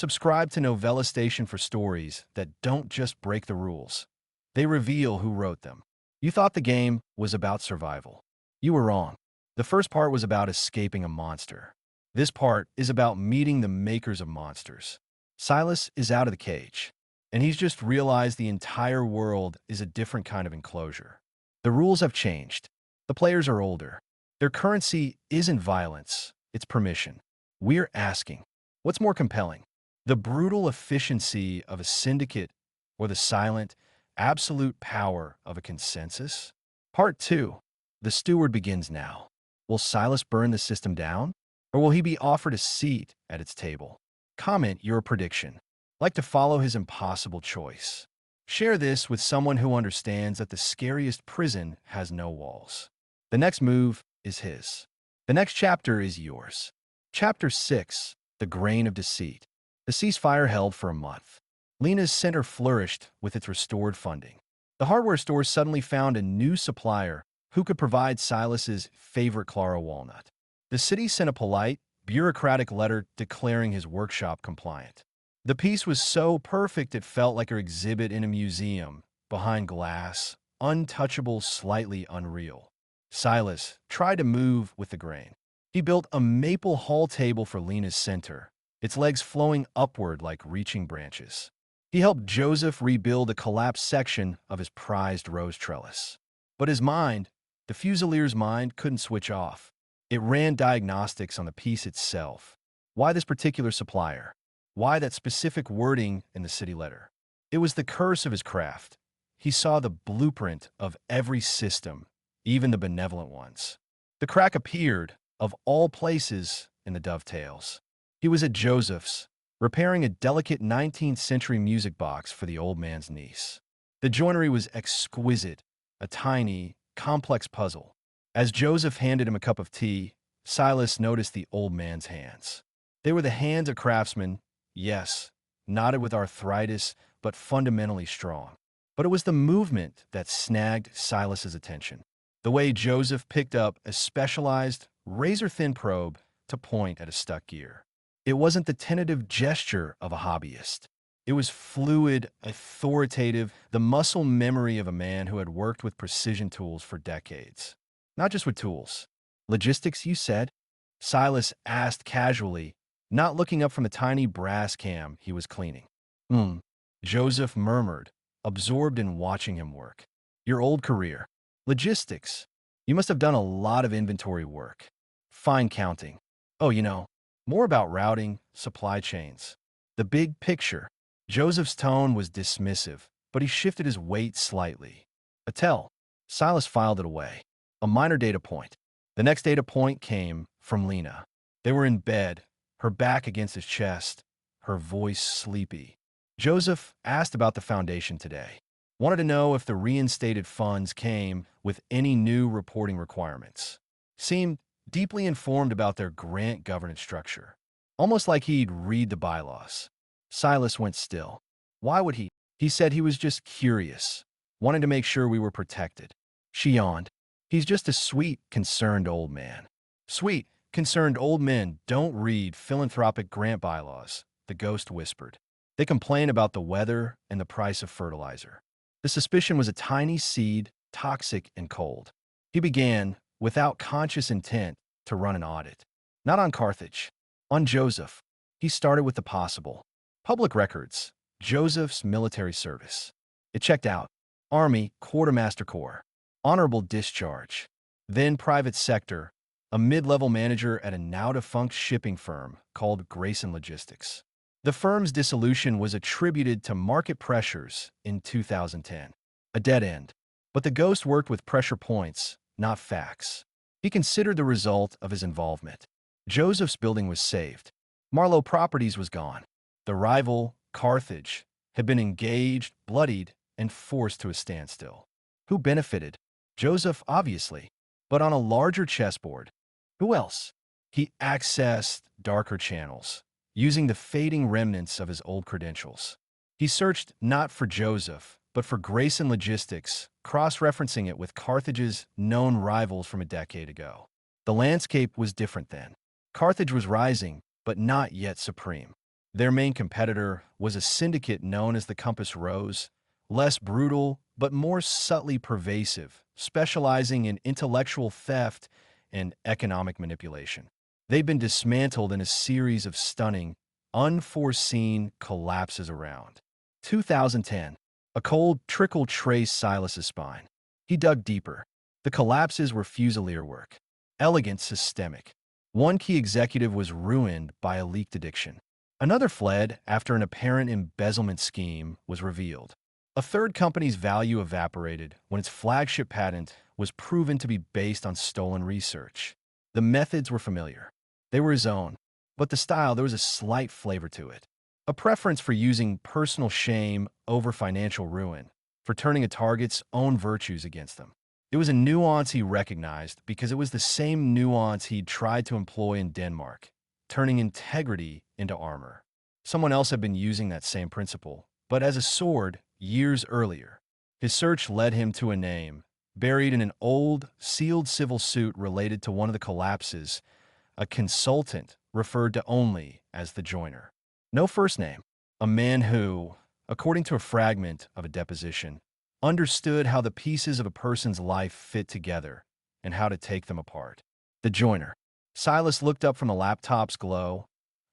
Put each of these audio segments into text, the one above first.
Subscribe to Novella Station for stories that don't just break the rules. They reveal who wrote them. You thought the game was about survival. You were wrong. The first part was about escaping a monster. This part is about meeting the makers of monsters. Silas is out of the cage, and he's just realized the entire world is a different kind of enclosure. The rules have changed. The players are older. Their currency isn't violence, it's permission. We're asking, what's more compelling? The brutal efficiency of a syndicate or the silent, absolute power of a consensus? Part 2. The Steward begins now. Will Silas burn the system down? Or will he be offered a seat at its table? Comment your prediction. Like to follow his impossible choice. Share this with someone who understands that the scariest prison has no walls. The next move is his. The next chapter is yours. Chapter 6. The Grain of Deceit. The ceasefire held for a month. Lena's center flourished with its restored funding. The hardware store suddenly found a new supplier who could provide Silas's favorite Clara walnut. The city sent a polite, bureaucratic letter declaring his workshop compliant. The piece was so perfect it felt like an exhibit in a museum, behind glass, untouchable, slightly unreal. Silas tried to move with the grain. He built a maple hall table for Lena's center, its legs flowing upward like reaching branches. He helped Joseph rebuild a collapsed section of his prized rose trellis. But his mind, the Fusilier's mind, couldn't switch off. It ran diagnostics on the piece itself. Why this particular supplier? Why that specific wording in the city letter? It was the curse of his craft. He saw the blueprint of every system, even the benevolent ones. The crack appeared, of all places, in the dovetails. He was at Joseph's, repairing a delicate 19th century music box for the old man's niece. The joinery was exquisite, a tiny, complex puzzle. As Joseph handed him a cup of tea, Silas noticed the old man's hands. They were the hands of craftsmen, yes, knotted with arthritis, but fundamentally strong. But it was the movement that snagged Silas's attention. The way Joseph picked up a specialized, razor-thin probe to point at a stuck gear. It wasn't the tentative gesture of a hobbyist. It was fluid, authoritative, the muscle memory of a man who had worked with precision tools for decades. Not just with tools. Logistics, you said? Silas asked casually, not looking up from the tiny brass cam he was cleaning. Joseph murmured, absorbed in watching him work. Your old career. Logistics. You must have done a lot of inventory work. Fine counting. Oh, more about routing, supply chains. The big picture. Joseph's tone was dismissive, but he shifted his weight slightly. A tell. Silas filed it away. A minor data point. The next data point came from Lena. They were in bed, her back against his chest, her voice sleepy. Joseph asked about the foundation today. Wanted to know if the reinstated funds came with any new reporting requirements. Seemed deeply informed about their grant governance structure. Almost like he'd read the bylaws. Silas went still. Why would he? He said he was just curious. Wanted to make sure we were protected. She yawned. He's just a sweet, concerned old man. Sweet, concerned old men don't read philanthropic grant bylaws, the ghost whispered. They complain about the weather and the price of fertilizer. The suspicion was a tiny seed, toxic and cold. He began, without conscious intent, to run an audit. Not on Carthage. On Joseph. He started with the possible. Public records. Joseph's military service. It checked out. Army, Quartermaster Corps. Honorable discharge. Then private sector. A mid-level manager at a now-defunct shipping firm called Grayson Logistics. The firm's dissolution was attributed to market pressures in 2010. A dead end. But the ghost worked with pressure points, not facts. He considered the result of his involvement. Joseph's building was saved. Marlowe Properties was gone. The rival, Carthage, had been engaged, bloodied, and forced to a standstill. Who benefited? Joseph, obviously. But on a larger chessboard. Who else? He accessed darker channels, using the fading remnants of his old credentials. He searched not for Joseph, but for Grayson Logistics, cross-referencing it with Carthage's known rivals from a decade ago. The landscape was different then. Carthage was rising, but not yet supreme. Their main competitor was a syndicate known as the Compass Rose, less brutal but more subtly pervasive, specializing in intellectual theft and economic manipulation. They've been dismantled in a series of stunning, unforeseen collapses around. 2010. A cold trickle traced Silas's spine. He dug deeper. The collapses were Fusilier work. Elegant, systemic. One key executive was ruined by a leaked addiction. Another fled after an apparent embezzlement scheme was revealed. A third company's value evaporated when its flagship patent was proven to be based on stolen research. The methods were familiar. They were his own, but the style, there was a slight flavor to it. A preference for using personal shame over financial ruin, for turning a target's own virtues against them. It was a nuance he recognized because it was the same nuance he'd tried to employ in Denmark, turning integrity into armor. Someone else had been using that same principle, but as a sword, years earlier. His search led him to a name, buried in an old, sealed civil suit related to one of the collapses, a consultant referred to only as the joiner. No first name. A man who, according to a fragment of a deposition, understood how the pieces of a person's life fit together and how to take them apart. The joiner. Silas looked up from the laptop's glow,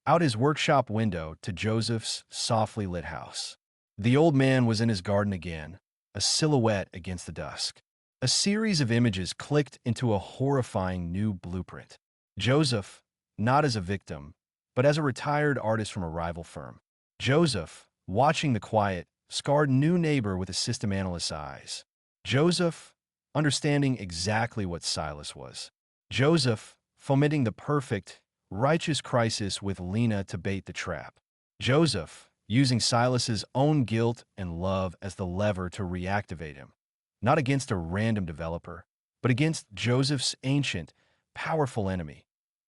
out his workshop window to Joseph's softly lit house. The old man was in his garden again, a silhouette against the dusk. A series of images clicked into a horrifying new blueprint. Joseph, not as a victim, but as a retired artist from a rival firm. Joseph, watching the quiet, scarred new neighbor with a system analyst's eyes. Joseph, understanding exactly what Silas was. Joseph, fomenting the perfect, righteous crisis with Lena to bait the trap. Joseph, using Silas's own guilt and love as the lever to reactivate him. Not against a random developer, but against Joseph's ancient, powerful enemy,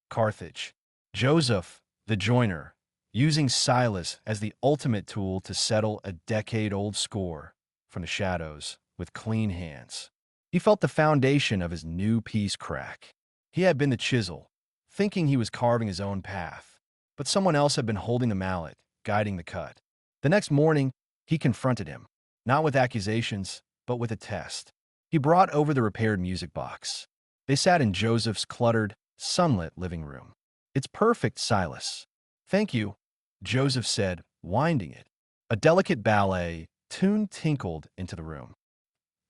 Carthage. Joseph, the joiner, using Silas as the ultimate tool to settle a decade-old score from the shadows with clean hands. He felt the foundation of his new piece crack. He had been the chisel, thinking he was carving his own path, but someone else had been holding the mallet, guiding the cut. The next morning, he confronted him, not with accusations, but with a test. He brought over the repaired music box. They sat in Joseph's cluttered, sunlit living room. "It's perfect, Silas." "Thank you," Joseph said, winding it. A delicate ballet tune tinkled into the room.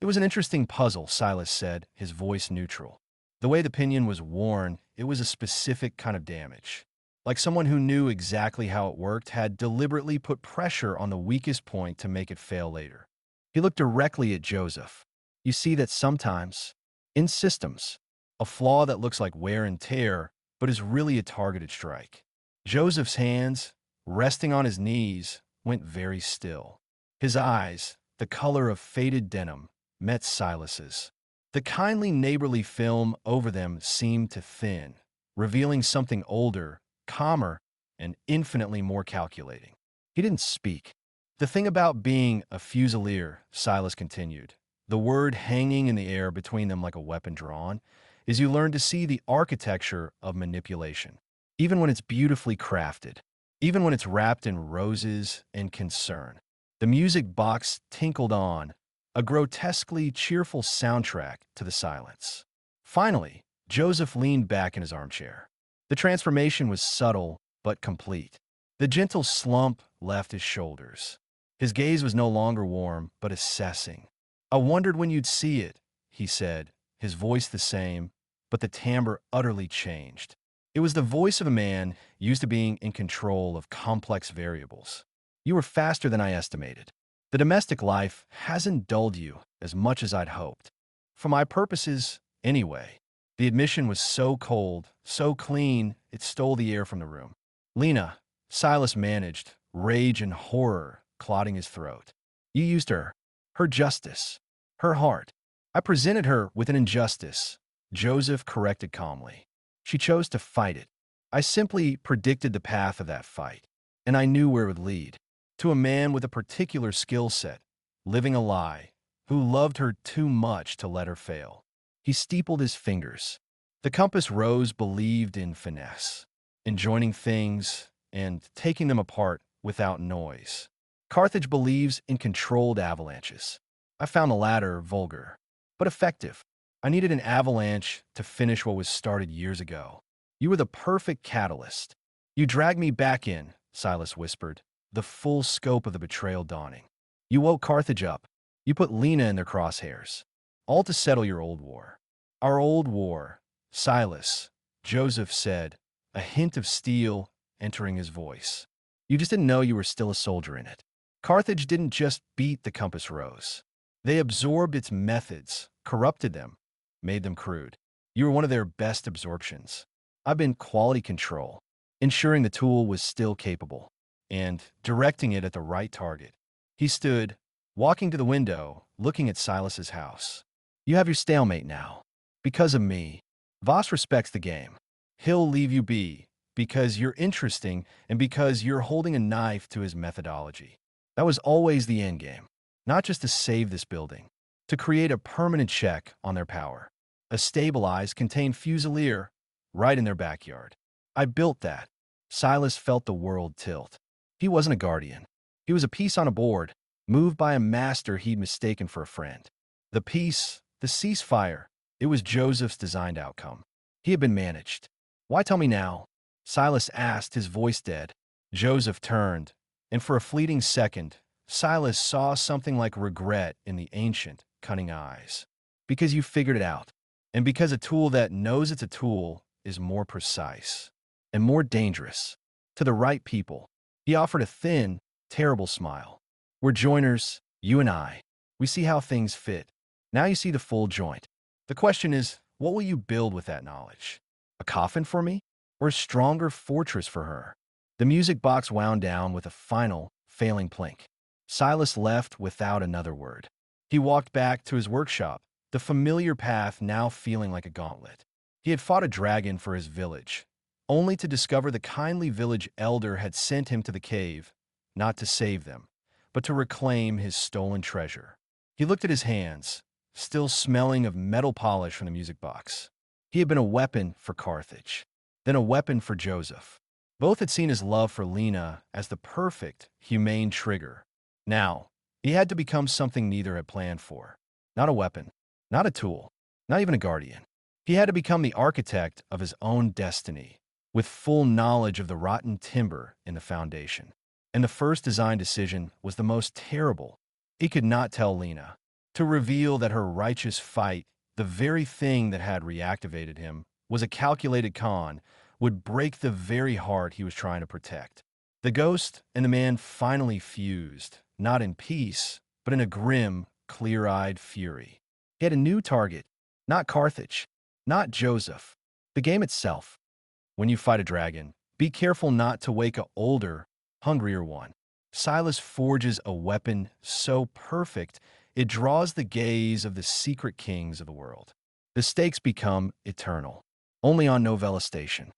"It was an interesting puzzle," Silas said, his voice neutral. The way the pinion was worn, it was a specific kind of damage. Like someone who knew exactly how it worked had deliberately put pressure on the weakest point to make it fail later. He looked directly at Joseph. "You see that sometimes, in systems, a flaw that looks like wear and tear, but is really a targeted strike." Joseph's hands, resting on his knees, went very still. His eyes, the color of faded denim, met Silas's. The kindly neighborly film over them seemed to thin, revealing something older, calmer, and infinitely more calculating. He didn't speak. "The thing about being a Fusilier," Silas continued, the word hanging in the air between them like a weapon drawn, "is you learn to see the architecture of manipulation, even when it's beautifully crafted, even when it's wrapped in roses and concern." The music box tinkled on, a grotesquely cheerful soundtrack to the silence. Finally, Joseph leaned back in his armchair. The transformation was subtle but complete. The gentle slump left his shoulders. His gaze was no longer warm, but assessing. "I wondered when you'd see it," he said, his voice the same, but the timbre utterly changed. It was the voice of a man used to being in control of complex variables. "You were faster than I estimated. The domestic life hasn't dulled you as much as I'd hoped. For my purposes, anyway." The admission was so cold, so clean, it stole the air from the room. "Lena," Silas managed, rage and horror clotting his throat. "You used her. Her justice. Her heart. I presented her with an injustice," Joseph corrected calmly. "She chose to fight it. I simply predicted the path of that fight, and I knew where it would lead. To a man with a particular skill set, living a lie, who loved her too much to let her fail." He steepled his fingers. The Compass Rose believed in finesse, in joining things, and taking them apart without noise. Carthage believes in controlled avalanches. I found the latter vulgar, but effective. I needed an avalanche to finish what was started years ago. You were the perfect catalyst. You dragged me back in, Silas whispered, the full scope of the betrayal dawning. You woke Carthage up. You put Lena in their crosshairs. All to settle your old war. Our old war, Silas, Joseph said, a hint of steel entering his voice. You just didn't know you were still a soldier in it. Carthage didn't just beat the compass rose. They absorbed its methods, corrupted them, made them crude. You were one of their best absorptions. I've been quality control, ensuring the tool was still capable, and directing it at the right target. He stood, walking to the window, looking at Silas's house. You have your stalemate now. Because of me. Voss respects the game. He'll leave you be, because you're interesting and because you're holding a knife to his methodology. That was always the end game. Not just to save this building, to create a permanent check on their power. A stabilized, contained Fusilier right in their backyard. I built that. Silas felt the world tilt. He wasn't a guardian. He was a piece on a board, moved by a master he'd mistaken for a friend. The peace, the ceasefire, it was Joseph's designed outcome. He had been managed. Why tell me now? Silas asked, his voice dead. Joseph turned, and for a fleeting second, Silas saw something like regret in the ancient, cunning eyes. Because you figured it out, and because a tool that knows it's a tool is more precise and more dangerous. To the right people, he offered a thin, terrible smile. We're joiners, you and I. We see how things fit. Now you see the full joint. The question is, what will you build with that knowledge? A coffin for me? Or a stronger fortress for her? The music box wound down with a final, failing plink. Silas left without another word. He walked back to his workshop, the familiar path now feeling like a gauntlet. He had fought a dragon for his village, only to discover the kindly village elder had sent him to the cave, not to save them, but to reclaim his stolen treasure. He looked at his hands, still smelling of metal polish from the music box. He had been a weapon for Carthage, then a weapon for Joseph. Both had seen his love for Lena as the perfect, humane trigger. Now, he had to become something neither had planned for. Not a weapon, not a tool, not even a guardian. He had to become the architect of his own destiny, with full knowledge of the rotten timber in the foundation. And the first design decision was the most terrible. He could not tell Lena. To reveal that her righteous fight, the very thing that had reactivated him, was a calculated con, would break the very heart he was trying to protect. The ghost and the man finally fused, not in peace, but in a grim, clear-eyed fury. He had a new target, not Carthage, not Joseph, the game itself. When you fight a dragon, be careful not to wake an older, hungrier one. Silas forges a weapon so perfect it draws the gaze of the secret kings of the world. The stakes become eternal, only on Novella Station.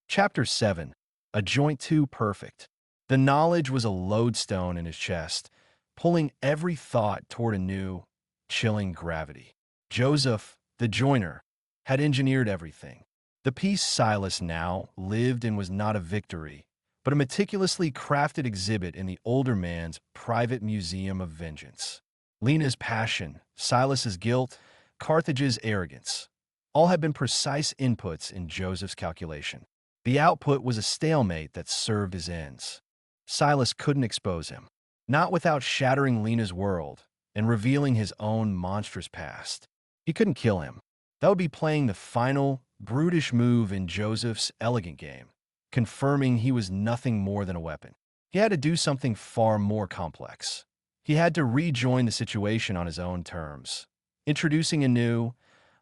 Chapter 7, A Joint Too Perfect. The knowledge was a lodestone in his chest, pulling every thought toward a new, chilling gravity. Joseph, the joiner, had engineered everything. The piece Silas now lived in was not a victory, but a meticulously crafted exhibit in the older man's private museum of vengeance. Lena's passion, Silas's guilt, Carthage's arrogance, all had been precise inputs in Joseph's calculation. The output was a stalemate that served his ends. Silas couldn't expose him, not without shattering Lena's world and revealing his own monstrous past. He couldn't kill him. That would be playing the final, brutish move in Joseph's elegant game, confirming he was nothing more than a weapon. He had to do something far more complex. He had to rejoin the situation on his own terms, introducing a new,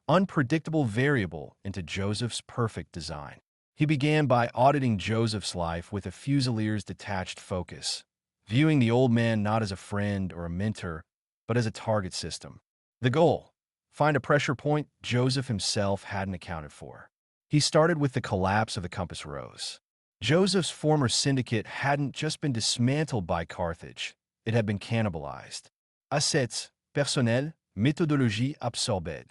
unpredictable variable into Joseph's perfect design. He began by auditing Joseph's life with a Fusilier's detached focus, viewing the old man not as a friend or a mentor, but as a target system. The goal: find a pressure point Joseph himself hadn't accounted for. He started with the collapse of the compass rose. Joseph's former syndicate hadn't just been dismantled by Carthage, it had been cannibalized. Assets, personnel, méthodologie absorbée.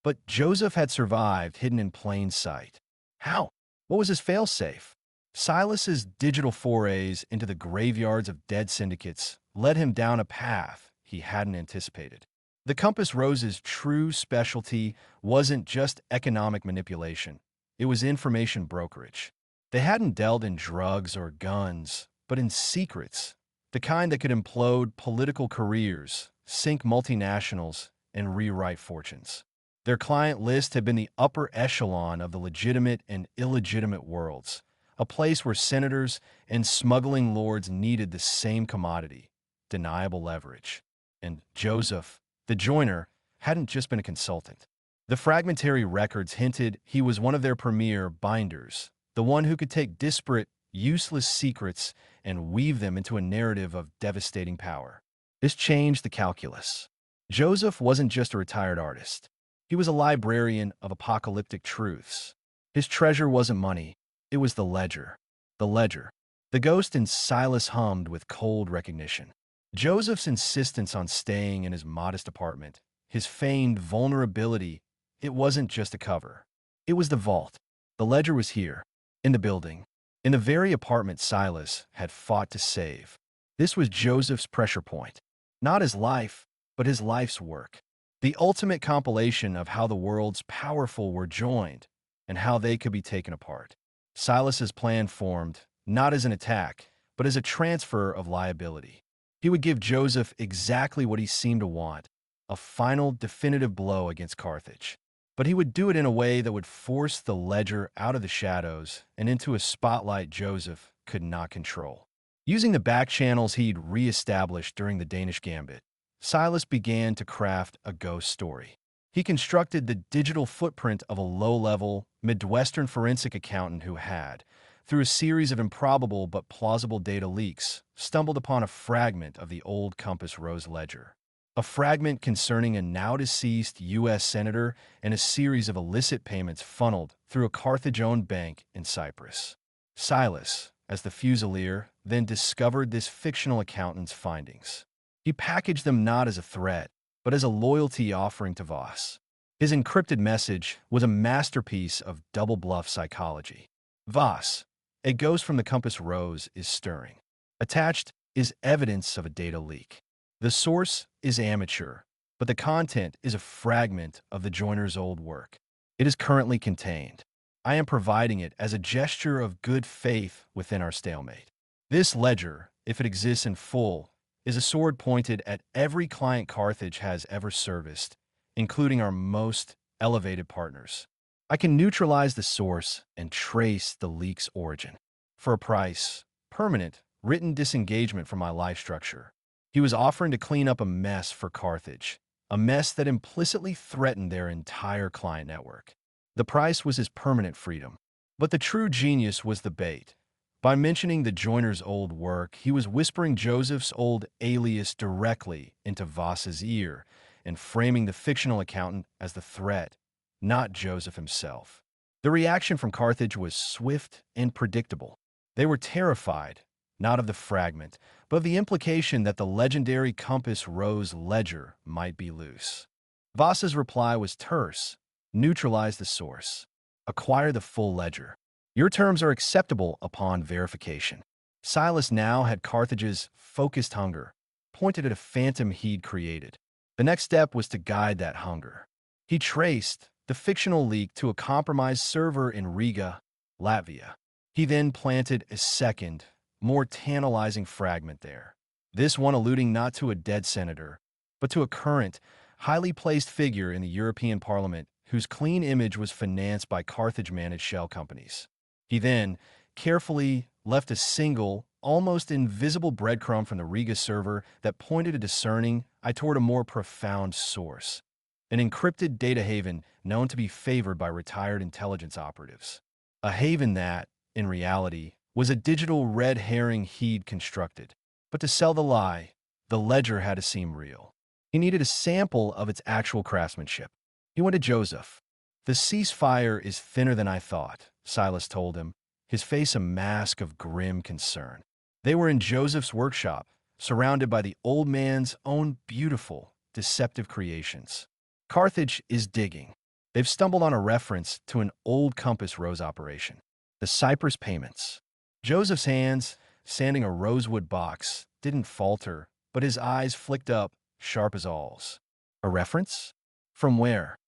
But Joseph had survived hidden in plain sight. How? What was his failsafe? Silas's digital forays into the graveyards of dead syndicates led him down a path he hadn't anticipated. The Compass Rose's true specialty wasn't just economic manipulation, it was information brokerage. They hadn't dealt in drugs or guns, but in secrets, the kind that could implode political careers, sink multinationals, and rewrite fortunes. Their client list had been the upper echelon of the legitimate and illegitimate worlds, a place where senators and smuggling lords needed the same commodity, deniable leverage. And Joseph, the joiner, hadn't just been a consultant. The fragmentary records hinted he was one of their premier binders, the one who could take disparate, useless secrets and weave them into a narrative of devastating power. This changed the calculus. Joseph wasn't just a retired artist. He was a librarian of apocalyptic truths. His treasure wasn't money. It was the ledger. The ledger. The ghost in Silas hummed with cold recognition. Joseph's insistence on staying in his modest apartment, his feigned vulnerability, it wasn't just a cover. It was the vault. The ledger was here, in the building, in the very apartment Silas had fought to save. This was Joseph's pressure point. Not his life, but his life's work. The ultimate compilation of how the world's powerful were joined and how they could be taken apart. Silas's plan formed, not as an attack, but as a transfer of liability. He would give Joseph exactly what he seemed to want, a final, definitive blow against Carthage. But he would do it in a way that would force the ledger out of the shadows and into a spotlight Joseph could not control. Using the back channels he'd re-established during the Danish Gambit, Silas began to craft a ghost story. He constructed the digital footprint of a low-level, Midwestern forensic accountant who had, through a series of improbable but plausible data leaks, stumbled upon a fragment of the old Compass Rose ledger. A fragment concerning a now-deceased U.S. senator and a series of illicit payments funneled through a Carthage-owned bank in Cyprus. Silas, as the Fusilier, then discovered this fictional accountant's findings. He packaged them not as a threat, but as a loyalty offering to Voss. His encrypted message was a masterpiece of double-bluff psychology. Voss, a ghost from the Compass Rose, is stirring. Attached is evidence of a data leak. The source is amateur, but the content is a fragment of the joiner's old work. It is currently contained. I am providing it as a gesture of good faith within our stalemate. This ledger, if it exists in full, is a sword pointed at every client Carthage has ever serviced, including our most elevated partners. I can neutralize the source and trace the leak's origin. For a price, permanent, written disengagement from my life structure. He was offering to clean up a mess for Carthage, a mess that implicitly threatened their entire client network. The price was his permanent freedom. But the true genius was the bait. By mentioning the joiner's old work, he was whispering Joseph's old alias directly into Voss's ear and framing the fictional accountant as the threat, not Joseph himself. The reaction from Carthage was swift and predictable. They were terrified, not of the fragment, but of the implication that the legendary Compass Rose ledger might be loose. Voss's reply was terse. Neutralize the source. Acquire the full ledger. Your terms are acceptable upon verification. Silas now had Carthage's focused hunger, pointed at a phantom he'd created. The next step was to guide that hunger. He traced the fictional leak to a compromised server in Riga, Latvia. He then planted a second, more tantalizing fragment there. This one alluding not to a dead senator, but to a current, highly placed figure in the European Parliament whose clean image was financed by Carthage-managed shell companies. He then carefully left a single, almost invisible breadcrumb from the Riga server that pointed a discerning eye toward a more profound source, an encrypted data haven known to be favored by retired intelligence operatives. A haven that, in reality, was a digital red herring he'd constructed. But to sell the lie, the ledger had to seem real. He needed a sample of its actual craftsmanship. He went to Joseph. The ceasefire is thinner than I thought, Silas told him, his face a mask of grim concern. They were in Joseph's workshop, surrounded by the old man's own beautiful, deceptive creations. Carthage is digging. They've stumbled on a reference to an old Compass Rose operation. The Cyprus payments. Joseph's hands, sanding a rosewood box, didn't falter, but his eyes flicked up, sharp as awls. A reference? From where?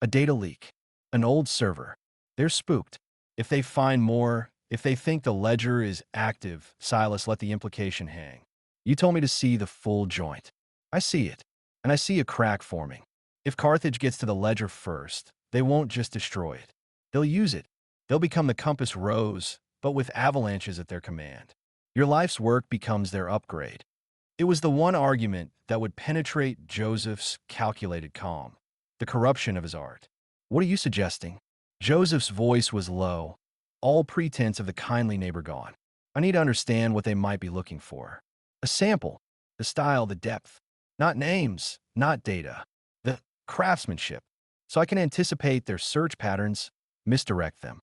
A data leak. An old server. They're spooked. If they find more, if they think the ledger is active, Silas let the implication hang. You told me to see the full joint. I see it, and I see a crack forming. If Carthage gets to the ledger first, they won't just destroy it. They'll use it. They'll become the compass rose, but with avalanches at their command. Your life's work becomes their upgrade. It was the one argument that would penetrate Joseph's calculated calm, the corruption of his art. What are you suggesting? Joseph's voice was low, all pretense of the kindly neighbor gone. I need to understand what they might be looking for. A sample, the style, the depth. Not names, not data. The craftsmanship. So I can anticipate their search patterns, misdirect them.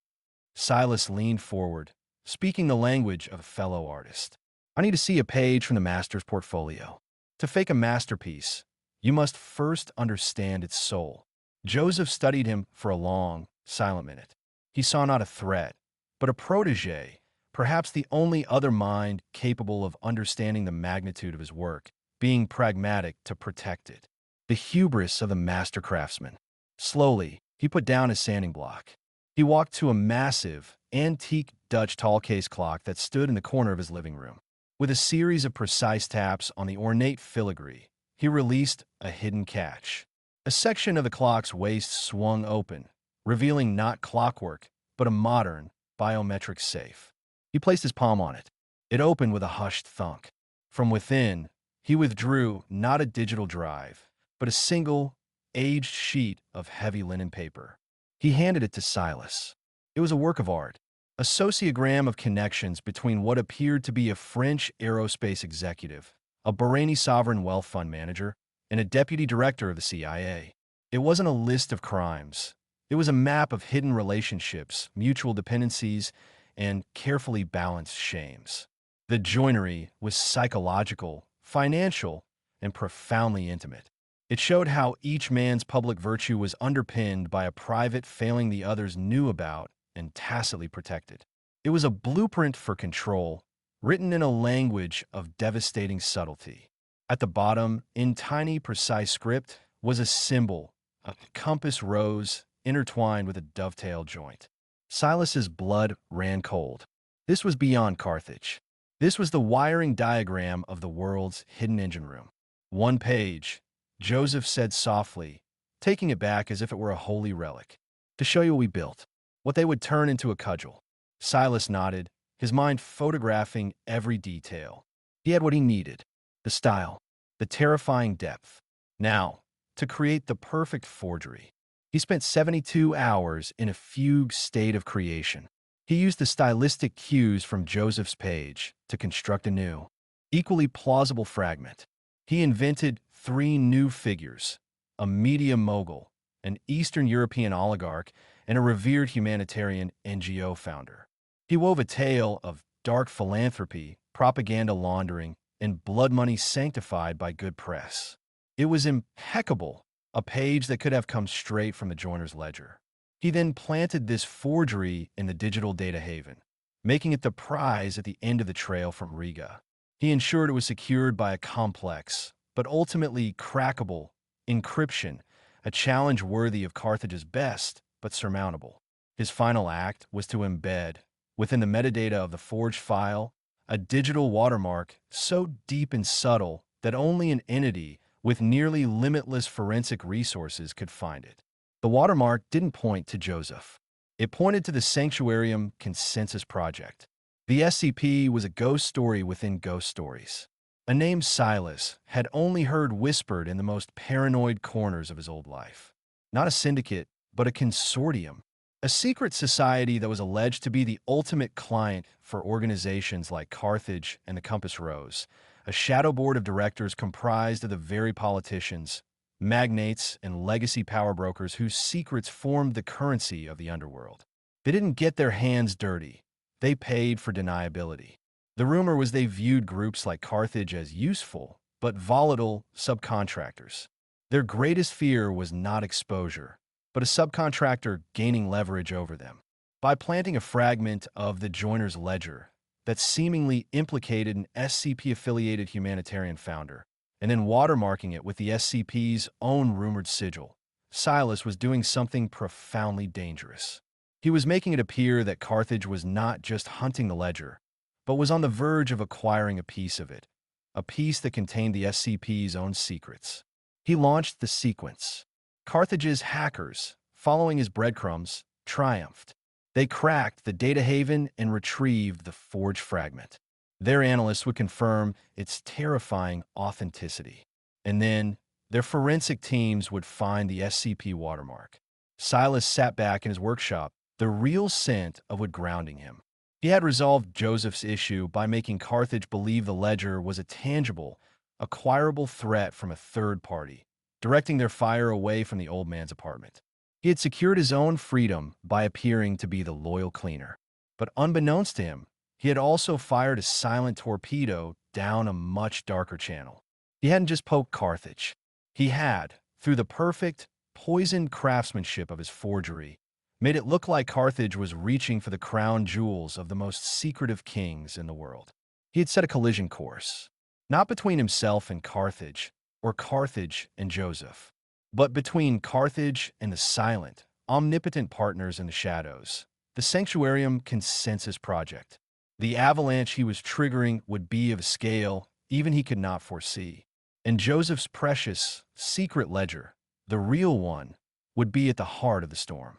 Silas leaned forward, speaking the language of a fellow artist. I need to see a page from the master's portfolio. To fake a masterpiece, you must first understand its soul. Joseph studied him for a long, silent minute. He saw not a threat, but a protege, perhaps the only other mind capable of understanding the magnitude of his work, being pragmatic to protect it. The hubris of the master craftsman. Slowly, he put down his sanding block. He walked to a massive, antique Dutch tall-case clock that stood in the corner of his living room. With a series of precise taps on the ornate filigree, he released a hidden catch. A section of the clock's waist swung open, revealing not clockwork, but a modern, biometric safe. He placed his palm on it. It opened with a hushed thunk. From within, he withdrew not a digital drive, but a single, aged sheet of heavy linen paper. He handed it to Silas. It was a work of art, a sociogram of connections between what appeared to be a French aerospace executive, a Bahraini sovereign wealth fund manager, and a deputy director of the CIA. It wasn't a list of crimes. It was a map of hidden relationships, mutual dependencies, and carefully balanced shames. The joinery was psychological, financial, and profoundly intimate. It showed how each man's public virtue was underpinned by a private failing the others knew about and tacitly protected. It was a blueprint for control, written in a language of devastating subtlety. At the bottom, in tiny, precise script, was a symbol, a compass rose intertwined with a dovetail joint. Silas's blood ran cold. This was beyond Carthage. This was the wiring diagram of the world's hidden engine room. One page, Joseph said softly, taking it back as if it were a holy relic. To show you what we built, what they would turn into a cudgel. Silas nodded, his mind photographing every detail. He had what he needed, the style, the terrifying depth. Now, to create the perfect forgery. He spent 72 hours in a fugue state of creation. He used the stylistic cues from Joseph's page to construct a new, equally plausible fragment. He invented 3 new figures, a media mogul, an Eastern European oligarch, and a revered humanitarian NGO founder. He wove a tale of dark philanthropy, propaganda laundering, and blood money sanctified by good press. It was impeccable, a page that could have come straight from the joiner's ledger. He then planted this forgery in the digital data haven, making it the prize at the end of the trail from Riga. He ensured it was secured by a complex, but ultimately crackable, encryption, a challenge worthy of Carthage's best, but surmountable. His final act was to embed, within the metadata of the forged file, a digital watermark so deep and subtle that only an entity with nearly limitless forensic resources could find it. The watermark didn't point to Joseph. It pointed to the Sanctuarium Consensus Project. The SCP was a ghost story within ghost stories. A name Silas had only heard whispered in the most paranoid corners of his old life. Not a syndicate, but a consortium. A secret society that was alleged to be the ultimate client for organizations like Carthage and the Compass Rose. A shadow board of directors comprised of the very politicians, magnates, and legacy power brokers whose secrets formed the currency of the underworld. They didn't get their hands dirty. They paid for deniability. The rumor was they viewed groups like Carthage as useful, but volatile subcontractors. Their greatest fear was not exposure, but a subcontractor gaining leverage over them. By planting a fragment of the joiner's ledger, that seemingly implicated an SCP-affiliated humanitarian founder, and then watermarking it with the SCP's own rumored sigil. Silas was doing something profoundly dangerous. He was making it appear that Carthage was not just hunting the ledger, but was on the verge of acquiring a piece of it, a piece that contained the SCP's own secrets. He launched the sequence. Carthage's hackers, following his breadcrumbs, triumphed. They cracked the data haven and retrieved the forged fragment. Their analysts would confirm its terrifying authenticity. And then, their forensic teams would find the SCP watermark. Silas sat back in his workshop, the real scent of wood grounding him. He had resolved Joseph's issue by making Carthage believe the ledger was a tangible, acquirable threat from a third party, directing their fire away from the old man's apartment. He had secured his own freedom by appearing to be the loyal cleaner. But unbeknownst to him, he had also fired a silent torpedo down a much darker channel. He hadn't just poked Carthage. He had, through the perfect, poisoned craftsmanship of his forgery, made it look like Carthage was reaching for the crown jewels of the most secretive kings in the world. He had set a collision course, not between himself and Carthage, or Carthage and Joseph, but between Carthage and the silent, omnipotent partners in the shadows, the Sanctuarium Consensus Project. The avalanche he was triggering would be of a scale even he could not foresee. And Joseph's precious, secret ledger, the real one, would be at the heart of the storm.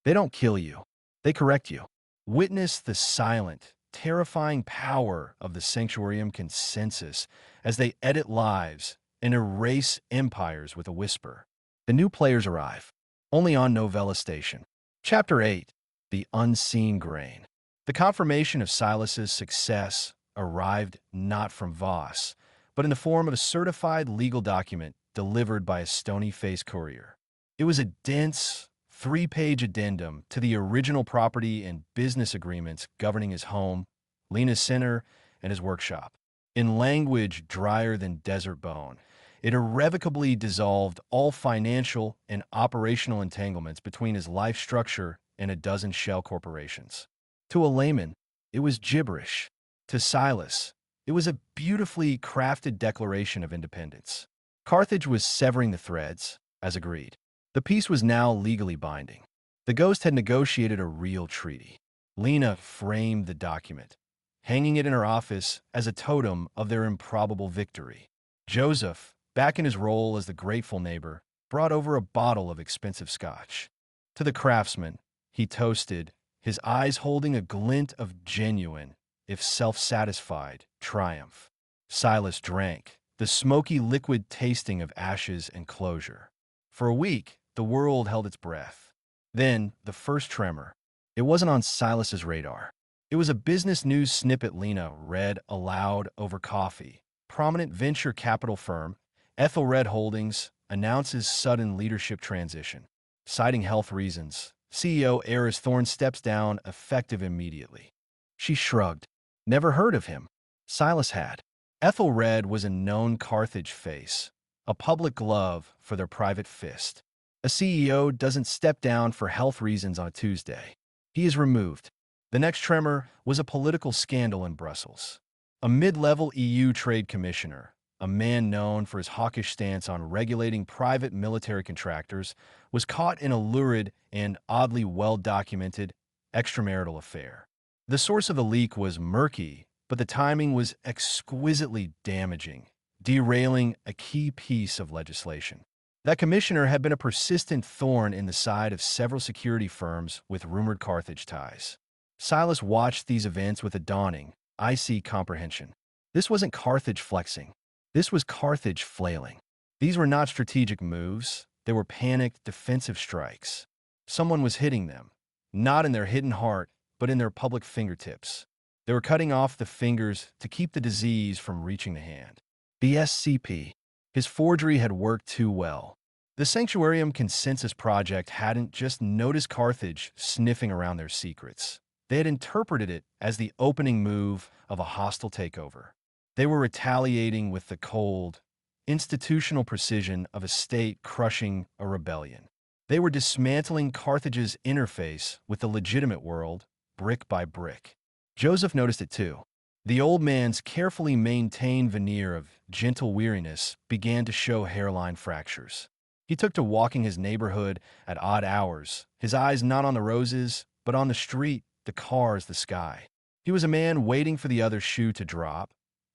They don't kill you. They correct you. Witness the silent, terrifying power of the Sanctuarium Consensus as they edit lives and erase empires with a whisper. The new players arrive, only on Novella Station. Chapter 8, The Unseen Grain. The confirmation of Silas's success arrived not from Voss, but in the form of a certified legal document delivered by a stony-faced courier. It was a dense, 3-page addendum to the original property and business agreements governing his home, Lena's center, and his workshop. In language drier than desert bone, it irrevocably dissolved all financial and operational entanglements between his life structure and a dozen shell corporations. To a layman, it was gibberish. To Silas, it was a beautifully crafted declaration of independence. Carthage was severing the threads, as agreed. The peace was now legally binding. The ghost had negotiated a real treaty. Lena framed the document, hanging it in her office as a totem of their improbable victory. Joseph, back in his role as the grateful neighbor, brought over a bottle of expensive scotch. To the craftsman, he toasted, his eyes holding a glint of genuine, if self-satisfied, triumph. Silas drank, the smoky liquid tasting of ashes and closure. For a week, the world held its breath. Then, the first tremor. It wasn't on Silas's radar. It was a business news snippet Lena read aloud over coffee. Prominent venture capital firm, Ethelred Holdings, announces sudden leadership transition. Citing health reasons, CEO Eris Thorne steps down effective immediately. She shrugged. Never heard of him. Silas had. Ethelred was a known Carthage face, a public glove for their private fist. A CEO doesn't step down for health reasons on a Tuesday. He is removed. The next tremor was a political scandal in Brussels. A mid-level EU trade commissioner, a man known for his hawkish stance on regulating private military contractors, was caught in a lurid and oddly well-documented extramarital affair. The source of the leak was murky, but the timing was exquisitely damaging, derailing a key piece of legislation. That commissioner had been a persistent thorn in the side of several security firms with rumored Carthage ties. Silas watched these events with a dawning, icy comprehension. This wasn't Carthage flexing. This was Carthage flailing. These were not strategic moves. They were panicked, defensive strikes. Someone was hitting them, not in their hidden heart, but in their public fingertips. They were cutting off the fingers to keep the disease from reaching the hand. The SCP. His forgery had worked too well. The Sanctuarium Consensus Project hadn't just noticed Carthage sniffing around their secrets. They had interpreted it as the opening move of a hostile takeover. They were retaliating with the cold, institutional precision of a state crushing a rebellion. They were dismantling Carthage's interface with the legitimate world, brick by brick. Joseph noticed it too. The old man's carefully maintained veneer of gentle weariness began to show hairline fractures. He took to walking his neighborhood at odd hours, his eyes not on the roses, but on the street, the cars, the sky. He was a man waiting for the other shoe to drop,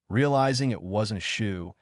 realizing it wasn't a shoe,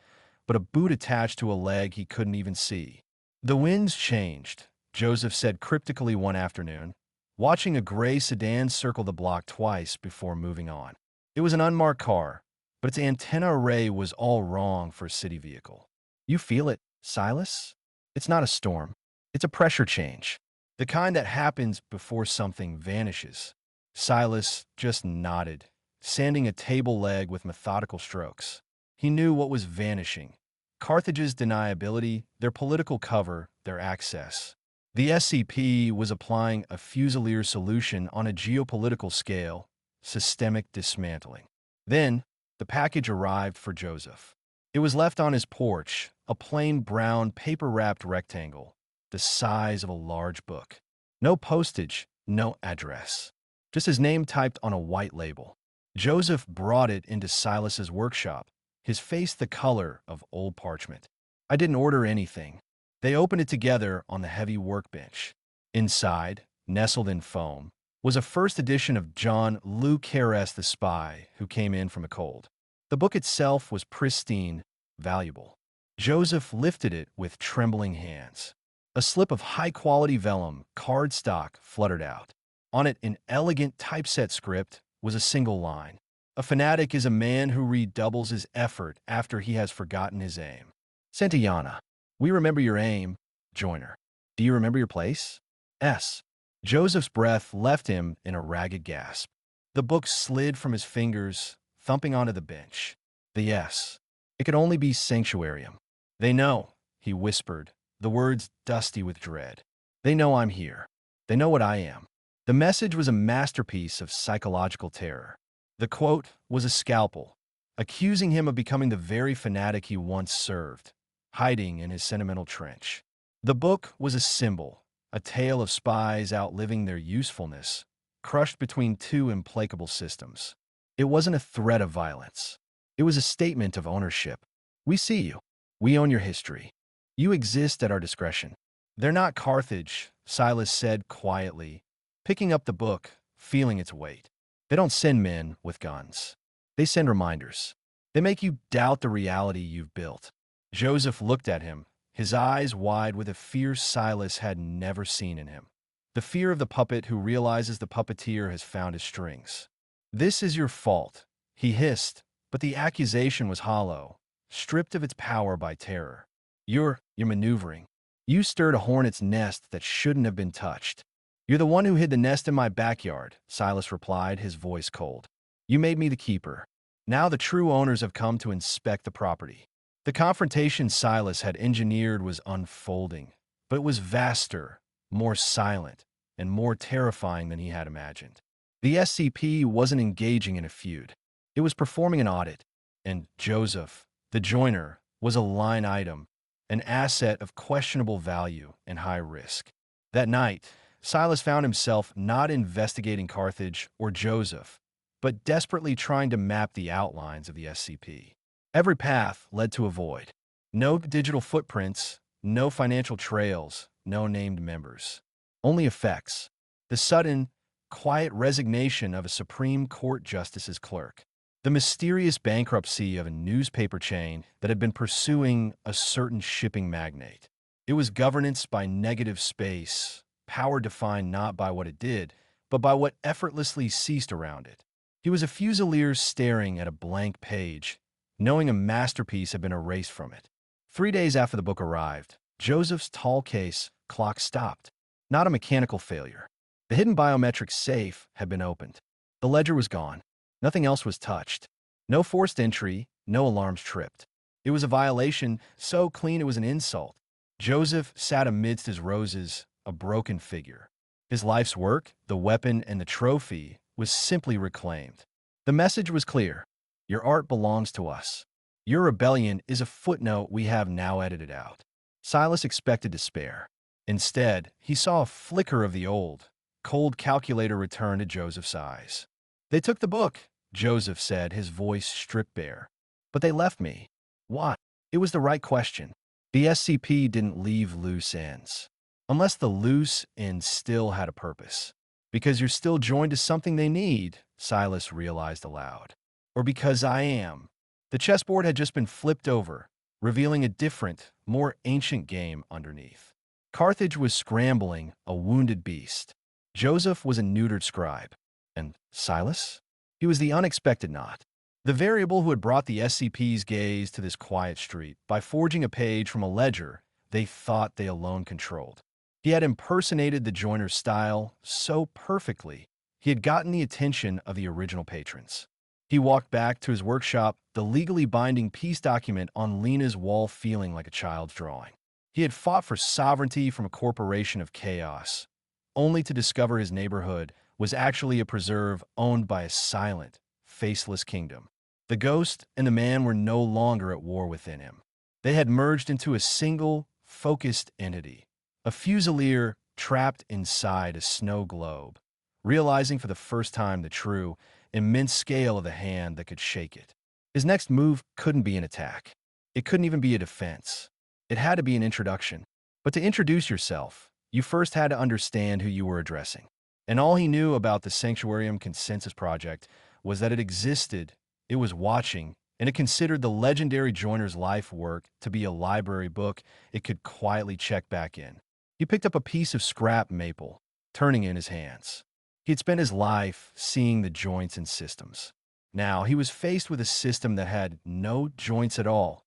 but a boot attached to a leg he couldn't even see. The winds changed, Joseph said cryptically one afternoon, watching a gray sedan circle the block twice before moving on. It was an unmarked car, but its antenna array was all wrong for a city vehicle. You feel it, Silas? It's not a storm. It's a pressure change. The kind that happens before something vanishes. Silas just nodded, sanding a table leg with methodical strokes. He knew what was vanishing. Carthage's deniability, their political cover, their access. The SCP was applying a Fusilier solution on a geopolitical scale, systemic dismantling. Then, the package arrived for Joseph. It was left on his porch, a plain brown paper-wrapped rectangle, the size of a large book. No postage, no address. Just his name typed on a white label. Joseph brought it into Silas's workshop, his face the color of old parchment. I didn't order anything. They opened it together on the heavy workbench. Inside, nestled in foam, was a first edition of John Le Carre's The Spy, who came in from a cold. The book itself was pristine, valuable. Joseph lifted it with trembling hands. A slip of high-quality vellum, cardstock, fluttered out. On it, in elegant typeset script, was a single line. A fanatic is a man who redoubles his effort after he has forgotten his aim. Santayana, we remember your aim, Joiner. Do you remember your place? S. Joseph's breath left him in a ragged gasp. The book slid from his fingers, thumping onto the bench. The yes. It could only be sanctuarium. They know, he whispered, the words dusty with dread. They know I'm here. They know what I am. The message was a masterpiece of psychological terror. The quote was a scalpel, accusing him of becoming the very fanatic he once served, hiding in his sentimental trench. The book was a symbol, a tale of spies outliving their usefulness, crushed between two implacable systems. It wasn't a threat of violence. It was a statement of ownership. We see you. We own your history. You exist at our discretion. They're not Carthage, Silas said quietly, picking up the book, feeling its weight. They don't send men with guns. They send reminders. They make you doubt the reality you've built. Joseph looked at him, his eyes wide with a fear Silas had never seen in him. The fear of the puppet who realizes the puppeteer has found his strings. This is your fault, he hissed, but the accusation was hollow, stripped of its power by terror. You're maneuvering. You stirred a hornet's nest that shouldn't have been touched. You're the one who hid the nest in my backyard, Silas replied, his voice cold. You made me the keeper. Now the true owners have come to inspect the property. The confrontation Silas had engineered was unfolding, but it was vaster, more silent, and more terrifying than he had imagined. The SCP wasn't engaging in a feud. It was performing an audit, and Joseph, the joiner, was a line item, an asset of questionable value and high risk. That night, Silas found himself not investigating Carthage or Joseph, but desperately trying to map the outlines of the SCP. Every path led to a void. No digital footprints, no financial trails, no named members. Only effects. The sudden, quiet resignation of a Supreme Court justice's clerk. The mysterious bankruptcy of a newspaper chain that had been pursuing a certain shipping magnate. It was governance by negative space, power defined not by what it did, but by what effortlessly ceased around it. He was a Fusilier staring at a blank page, knowing a masterpiece had been erased from it. 3 days after the book arrived, Joseph's tall case clock stopped. Not a mechanical failure. The hidden biometric safe had been opened. The ledger was gone. Nothing else was touched. No forced entry, no alarms tripped. It was a violation so clean it was an insult. Joseph sat amidst his roses, a broken figure. His life's work, the weapon and the trophy, was simply reclaimed. The message was clear. Your art belongs to us. Your rebellion is a footnote we have now edited out. Silas expected despair. Instead, he saw a flicker of the old, cold calculator return to Joseph's eyes. They took the book, Joseph said, his voice stripped bare. But they left me. Why? It was the right question. The SCP didn't leave loose ends. Unless the loose ends still had a purpose. Because you're still joined to something they need, Silas realized aloud. Or because I am. The chessboard had just been flipped over, revealing a different, more ancient game underneath. Carthage was scrambling, a wounded beast. Joseph was a neutered scribe. And Silas? He was the unexpected knot. The variable who had brought the SCP's gaze to this quiet street by forging a page from a ledger they thought they alone controlled. He had impersonated the joiner's style so perfectly, he had gotten the attention of the original patrons. He walked back to his workshop, the legally binding peace document on Lena's wall feeling like a child's drawing. He had fought for sovereignty from a corporation of chaos, only to discover his neighborhood was actually a preserve owned by a silent, faceless kingdom. The ghost and the man were no longer at war within him. They had merged into a single, focused entity, a Fusilier trapped inside a snow globe, realizing for the first time the true, immense scale of the hand that could shake it. His next move couldn't be an attack. It couldn't even be a defense. It had to be an introduction. But to introduce yourself, you first had to understand who you were addressing. And all he knew about the Sanctuarium Consensus Project was that it existed, it was watching, and it considered the legendary joiner's life work to be a library book it could quietly check back in. He picked up a piece of scrap maple, turning it in his hands. He had spent his life seeing the joints and systems. Now he was faced with a system that had no joints at all,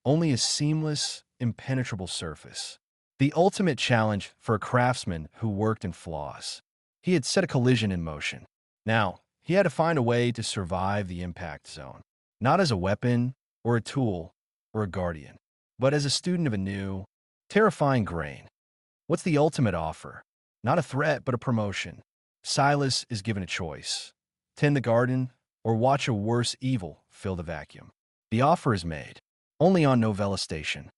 only a seamless, impenetrable surface. The ultimate challenge for a craftsman who worked in flaws. He had set a collision in motion. Now, he had to find a way to survive the impact zone, not as a weapon or a tool or a guardian, but as a student of a new, terrifying grain. What's the ultimate offer? Not a threat, but a promotion. Silas is given a choice. Tend the garden or watch a worse evil fill the vacuum. The offer is made, only on Novella Station.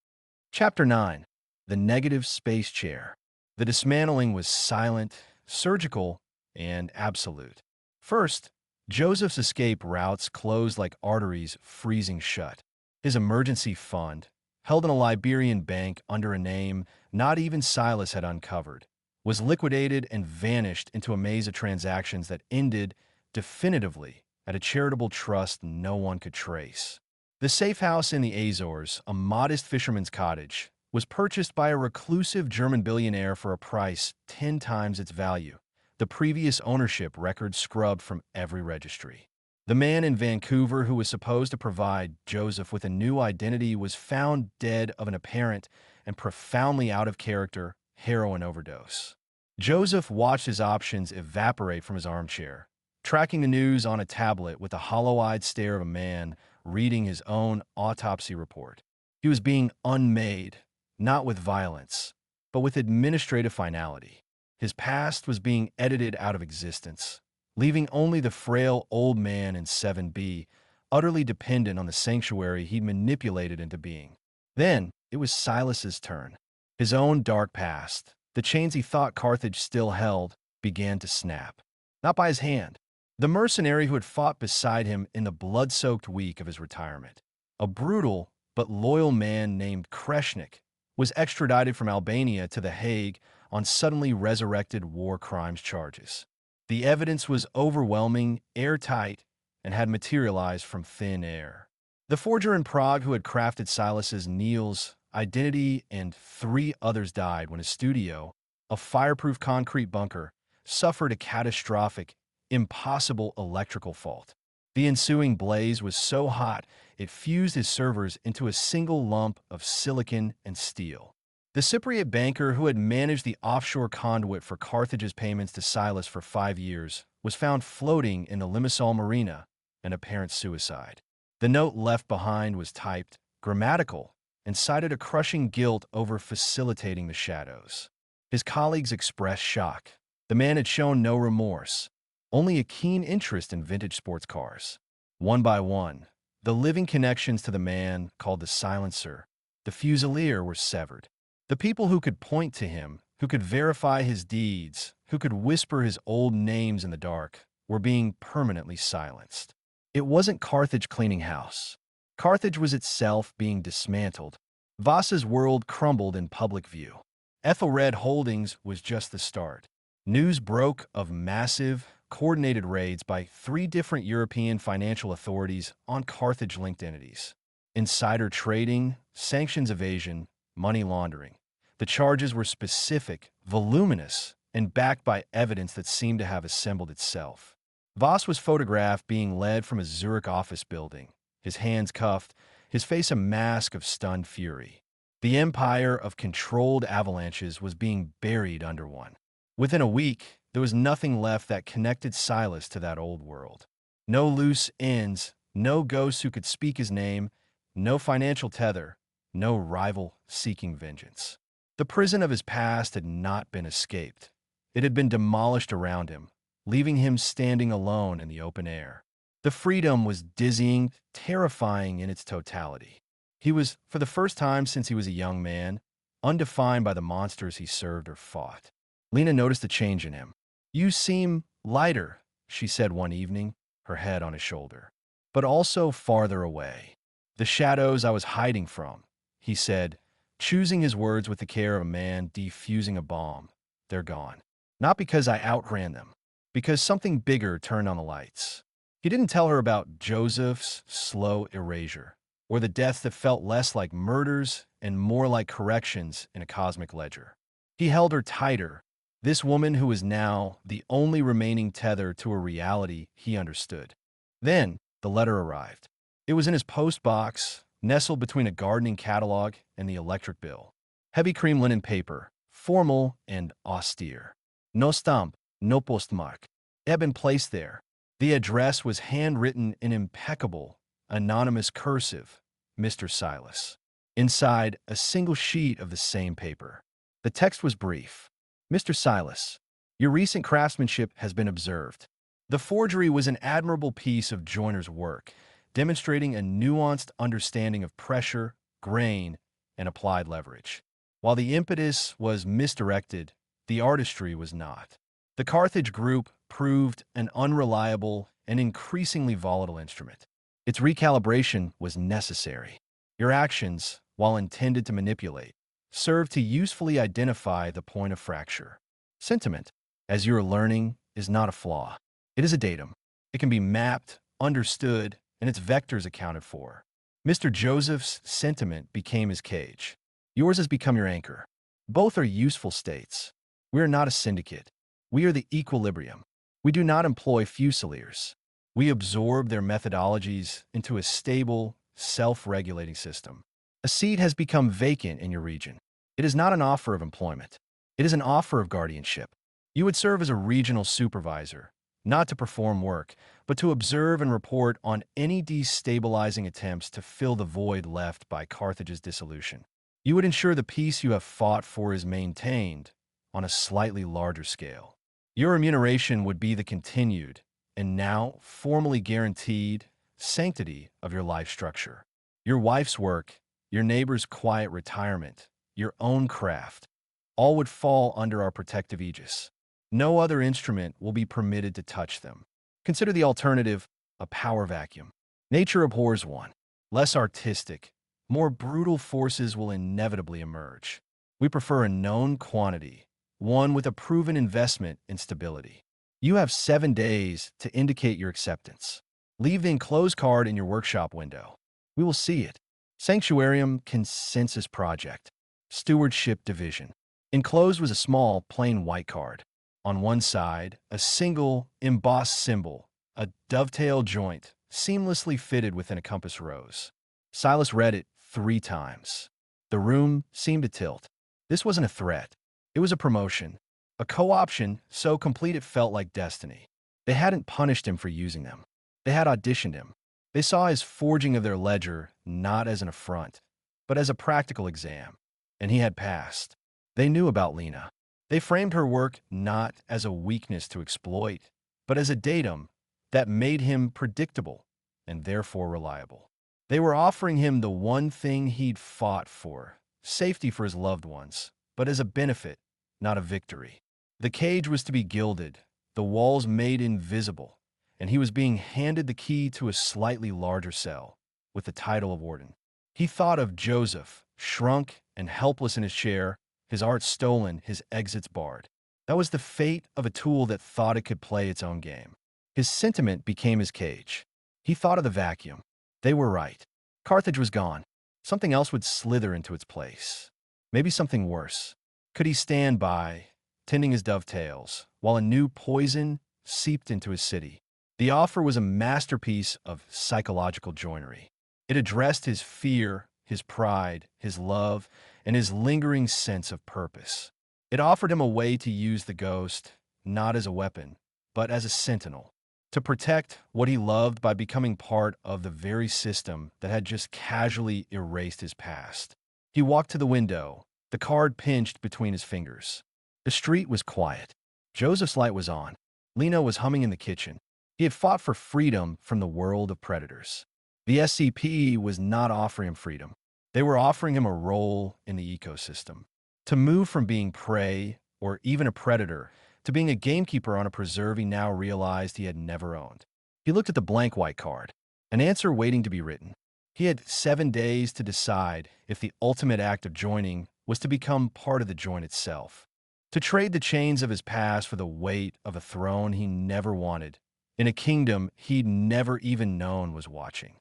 Chapter 9. The Negative Space Chair. The dismantling was silent, surgical, and absolute. First, Joseph's escape routes closed like arteries freezing shut. His emergency fund, held in a Liberian bank under a name not even Silas had uncovered, was liquidated and vanished into a maze of transactions that ended definitively at a charitable trust no one could trace. The safe house in the Azores, a modest fisherman's cottage, was purchased by a reclusive German billionaire for a price 10 times its value, the previous ownership record scrubbed from every registry. The man in Vancouver who was supposed to provide Joseph with a new identity was found dead of an apparent and profoundly out of character heroin overdose. Joseph watched his options evaporate from his armchair, tracking the news on a tablet with the hollow-eyed stare of a man reading his own autopsy report. He was being unmade, not with violence, but with administrative finality. His past was being edited out of existence, leaving only the frail old man in 7B, utterly dependent on the sanctuary he'd manipulated into being. Then, it was Silas's turn. His own dark past, the chains he thought Carthage still held, began to snap. Not by his hand. The mercenary who had fought beside him in the blood-soaked week of his retirement. A brutal but loyal man named Kreshnik was extradited from Albania to The Hague on suddenly resurrected war crimes charges. The evidence was overwhelming, airtight, and had materialized from thin air. The forger in Prague who had crafted Silas's Neil's identity and 3 others died when his studio, a fireproof concrete bunker, suffered a catastrophic, impossible electrical fault. The ensuing blaze was so hot it fused his servers into a single lump of silicon and steel. The Cypriot banker who had managed the offshore conduit for Carthage's payments to Silas for 5 years was found floating in the Limassol marina, an apparent suicide. The note left behind was typed, grammatical, and cited a crushing guilt over facilitating the shadows. His colleagues expressed shock. The man had shown no remorse, only a keen interest in vintage sports cars. One by one, the living connections to the man called the Silencer, the Fusilier, were severed. The people who could point to him, who could verify his deeds, who could whisper his old names in the dark, were being permanently silenced. It wasn't Carthage cleaning house. Carthage was itself being dismantled. Voss's world crumbled in public view. Ethelred Holdings was just the start. News broke of massive, coordinated raids by 3 different European financial authorities on Carthage-linked entities. Insider trading, sanctions evasion, money laundering. The charges were specific, voluminous, and backed by evidence that seemed to have assembled itself. Voss was photographed being led from a Zurich office building, his hands cuffed, his face a mask of stunned fury. The empire of controlled avalanches was being buried under one. Within a week, there was nothing left that connected Silas to that old world. No loose ends, no ghosts who could speak his name, no financial tether, no rival seeking vengeance. The prison of his past had not been escaped. It had been demolished around him, leaving him standing alone in the open air. The freedom was dizzying, terrifying in its totality. He was, for the first time since he was a young man, undefined by the monsters he served or fought. Lena noticed a change in him. "You seem lighter," she said one evening, her head on his shoulder. "But also farther away." "The shadows I was hiding from," he said, choosing his words with the care of a man defusing a bomb. "They're gone. Not because I outran them, because something bigger turned on the lights." He didn't tell her about Joseph's slow erasure, or the deaths that felt less like murders and more like corrections in a cosmic ledger. He held her tighter, this woman who was now the only remaining tether to a reality he understood. Then the letter arrived. It was in his post box, nestled between a gardening catalog and the electric bill. Heavy cream linen paper, formal and austere. No stamp, no postmark. It had been placed there. The address was handwritten in impeccable, anonymous cursive, Mr. Silas. Inside, a single sheet of the same paper. The text was brief. "Mr. Silas, your recent craftsmanship has been observed." The forgery was an admirable piece of joiner's work, demonstrating a nuanced understanding of pressure, grain, and applied leverage. While the impetus was misdirected, the artistry was not. The Carthage Group proved an unreliable and increasingly volatile instrument. Its recalibration was necessary. Your actions, while intended to manipulate, served to usefully identify the point of fracture. Sentiment, as you are learning, is not a flaw. It is a datum. It can be mapped, understood, and its vectors accounted for. Mr. Joseph's sentiment became his cage. Yours has become your anchor. Both are useful states. We are not a syndicate. We are the equilibrium. We do not employ Fusiliers. We absorb their methodologies into a stable, self-regulating system. A seat has become vacant in your region. It is not an offer of employment. It is an offer of guardianship. You would serve as a regional supervisor, not to perform work, but to observe and report on any destabilizing attempts to fill the void left by Carthage's dissolution. You would ensure the peace you have fought for is maintained on a slightly larger scale. Your remuneration would be the continued, and now formally guaranteed, sanctity of your life structure. Your wife's work, your neighbor's quiet retirement, your own craft, all would fall under our protective aegis. No other instrument will be permitted to touch them. Consider the alternative, a power vacuum. Nature abhors one. Less artistic, more brutal forces will inevitably emerge. We prefer a known quantity, one with a proven investment in stability. You have 7 days to indicate your acceptance. Leave the enclosed card in your workshop window. We will see it. Sanctuarium Consensus Project. Stewardship Division. Enclosed was a small, plain white card. On one side, a single, embossed symbol, a dovetail joint, seamlessly fitted within a compass rose. Silas read it 3 times. The room seemed to tilt. This wasn't a threat. It was a promotion. A co-option so complete it felt like destiny. They hadn't punished him for using them. They had auditioned him. They saw his forging of their ledger not as an affront, but as a practical exam. And he had passed. They knew about Lena. They framed her work not as a weakness to exploit, but as a datum that made him predictable and therefore reliable. They were offering him the one thing he'd fought for, safety for his loved ones, but as a benefit, not a victory. The cage was to be gilded, the walls made invisible, and he was being handed the key to a slightly larger cell, with the title of warden. He thought of Joseph, shrunk and helpless in his chair, his art stolen, his exits barred. That was the fate of a tool that thought it could play its own game. His sentiment became his cage. He thought of the vacuum. They were right. Carthage was gone. Something else would slither into its place. Maybe something worse. Could he stand by, tending his dovetails, while a new poison seeped into his city? The offer was a masterpiece of psychological joinery. It addressed his fear, his pride, his love, and his lingering sense of purpose. It offered him a way to use the ghost, not as a weapon, but as a sentinel, to protect what he loved by becoming part of the very system that had just casually erased his past. He walked to the window, the card pinched between his fingers. The street was quiet. Joseph's light was on. Lena was humming in the kitchen. He had fought for freedom from the world of predators. The SCP was not offering him freedom. They were offering him a role in the ecosystem. To move from being prey, or even a predator, to being a gamekeeper on a preserve he now realized he had never owned. He looked at the blank white card, an answer waiting to be written. He had 7 days to decide if the ultimate act of joining was to become part of the join itself, to trade the chains of his past for the weight of a throne he never wanted, in a kingdom he'd never even known was watching.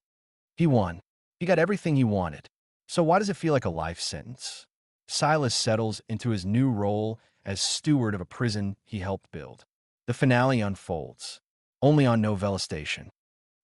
He won. He got everything he wanted. So why does it feel like a life sentence? Silas settles into his new role as steward of a prison he helped build. The finale unfolds, only on Novella Station.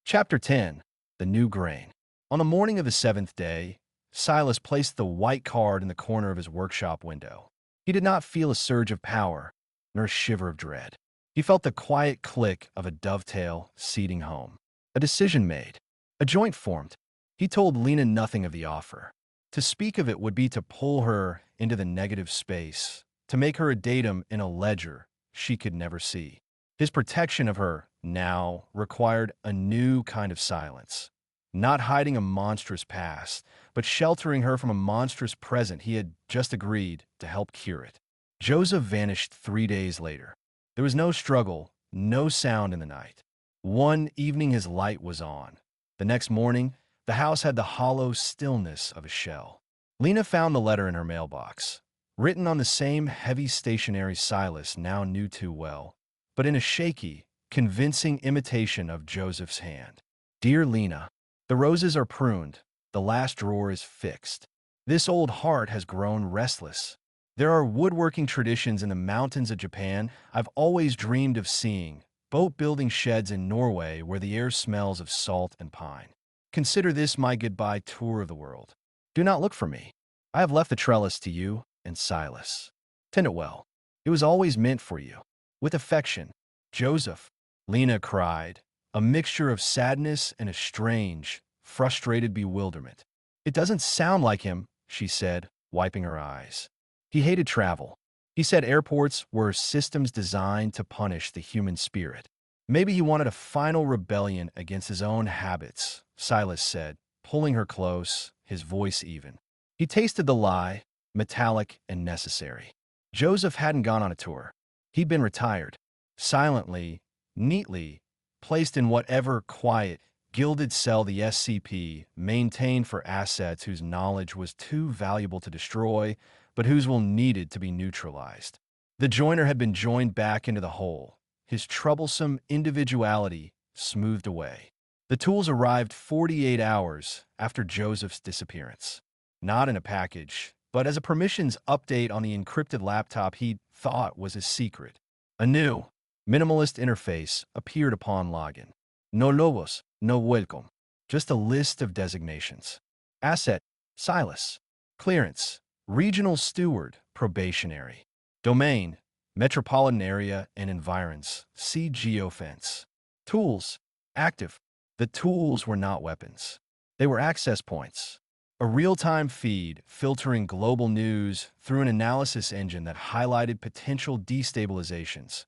Chapter 10, The New Grain. On the morning of the 7th day, Silas placed the white card in the corner of his workshop window. He did not feel a surge of power, nor a shiver of dread. He felt the quiet click of a dovetail seeding home. A decision made. A joint formed. He told Lena nothing of the offer. To speak of it would be to pull her into the negative space, to make her a datum in a ledger she could never see. His protection of her, now, required a new kind of silence. Not hiding a monstrous past, but sheltering her from a monstrous present he had just agreed to help cure it. Joseph vanished 3 days later. There was no struggle, no sound in the night. One evening his light was on. The next morning, the house had the hollow stillness of a shell. Lena found the letter in her mailbox, written on the same heavy stationery Silas now knew too well, but in a shaky, convincing imitation of Joseph's hand. Dear Lena, the roses are pruned, the last drawer is fixed. This old heart has grown restless. There are woodworking traditions in the mountains of Japan I've always dreamed of seeing, boat-building sheds in Norway where the air smells of salt and pine. Consider this my goodbye tour of the world. Do not look for me. I have left the trellis to you and Silas. Tend it well. It was always meant for you. With affection, Joseph. Lena cried, a mixture of sadness and a strange, frustrated bewilderment. It doesn't sound like him, she said, wiping her eyes. He hated travel. He said airports were systems designed to punish the human spirit. Maybe he wanted a final rebellion against his own habits, Silas said, pulling her close, his voice even. He tasted the lie, metallic and necessary. Joseph hadn't gone on a tour. He'd been retired, silently, neatly, placed in whatever quiet, gilded cell the SCP maintained for assets whose knowledge was too valuable to destroy, but whose will needed to be neutralized. The joiner had been joined back into the whole, his troublesome individuality smoothed away. The tools arrived 48 hours after Joseph's disappearance. Not in a package, but as a permissions update on the encrypted laptop he thought was his secret. A new, minimalist interface appeared upon login. No logos, no welcome. Just a list of designations. Asset, Silas. Clearance, Regional Steward, Probationary. Domain, Metropolitan Area and Environs, see Geofence. Tools, Active. The tools were not weapons. They were access points. A real-time feed filtering global news through an analysis engine that highlighted potential destabilizations.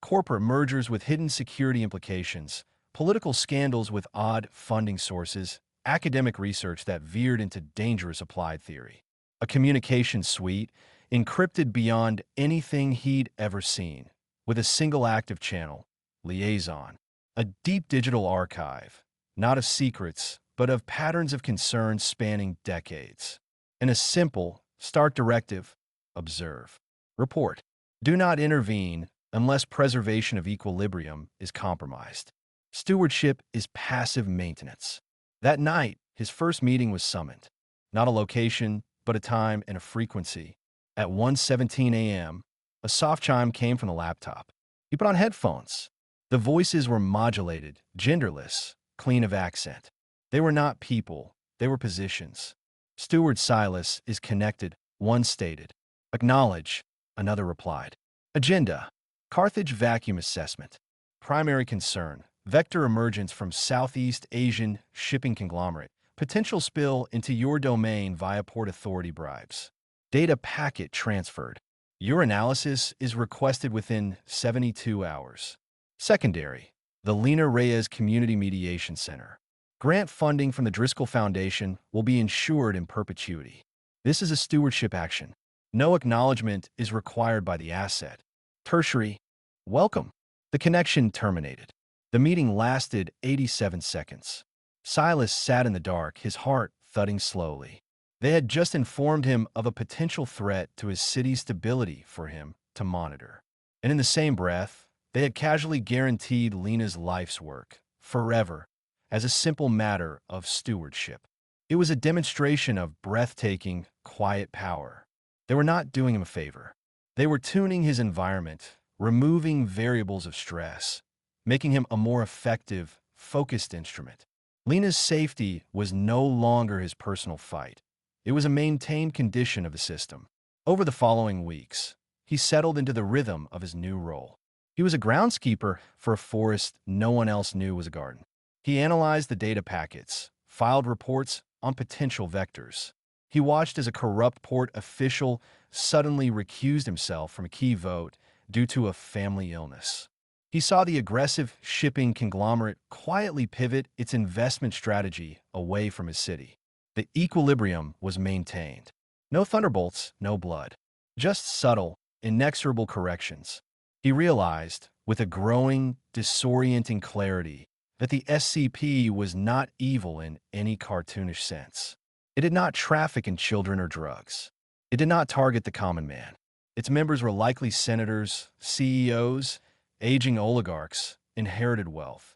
Corporate mergers with hidden security implications, political scandals with odd funding sources, academic research that veered into dangerous applied theory. A communication suite encrypted beyond anything he'd ever seen, with a single active channel, liaison. A deep digital archive, not of secrets, but of patterns of concern spanning decades. And a simple, start directive: observe. Report. Do not intervene unless preservation of equilibrium is compromised. Stewardship is passive maintenance. That night, his first meeting was summoned. Not a location, but a time and a frequency. At 1:17 a.m., a soft chime came from the laptop. He put on headphones. The voices were modulated, genderless, clean of accent. They were not people, they were positions. Steward Silas is connected, one stated. Acknowledge, another replied. Agenda. Carthage vacuum assessment. Primary concern. Vector emergence from Southeast Asian shipping conglomerate. Potential spill into your domain via Port Authority bribes. Data packet transferred. Your analysis is requested within 72 hours. Secondary. The Lena Reyes Community Mediation Center. Grant funding from the Driscoll Foundation will be ensured in perpetuity. This is a stewardship action. No acknowledgement is required by the asset. Tertiary. Welcome. The connection terminated. The meeting lasted 87 seconds. Silas sat in the dark, his heart thudding slowly. They had just informed him of a potential threat to his city's stability for him to monitor. And in the same breath, they had casually guaranteed Lena's life's work, forever, as a simple matter of stewardship. It was a demonstration of breathtaking, quiet power. They were not doing him a favor. They were tuning his environment, removing variables of stress, making him a more effective, focused instrument. Lena's safety was no longer his personal fight. It was a maintained condition of the system. Over the following weeks, he settled into the rhythm of his new role. He was a groundskeeper for a forest no one else knew was a garden. He analyzed the data packets, filed reports on potential vectors. He watched as a corrupt port official suddenly recused himself from a key vote due to a family illness. He saw the aggressive shipping conglomerate quietly pivot its investment strategy away from his city. The equilibrium was maintained. No thunderbolts, no blood. Just subtle, inexorable corrections. He realized, with a growing, disorienting clarity, that the SCP was not evil in any cartoonish sense. It did not traffic in children or drugs. It did not target the common man. Its members were likely senators, CEOs, aging oligarchs, inherited wealth.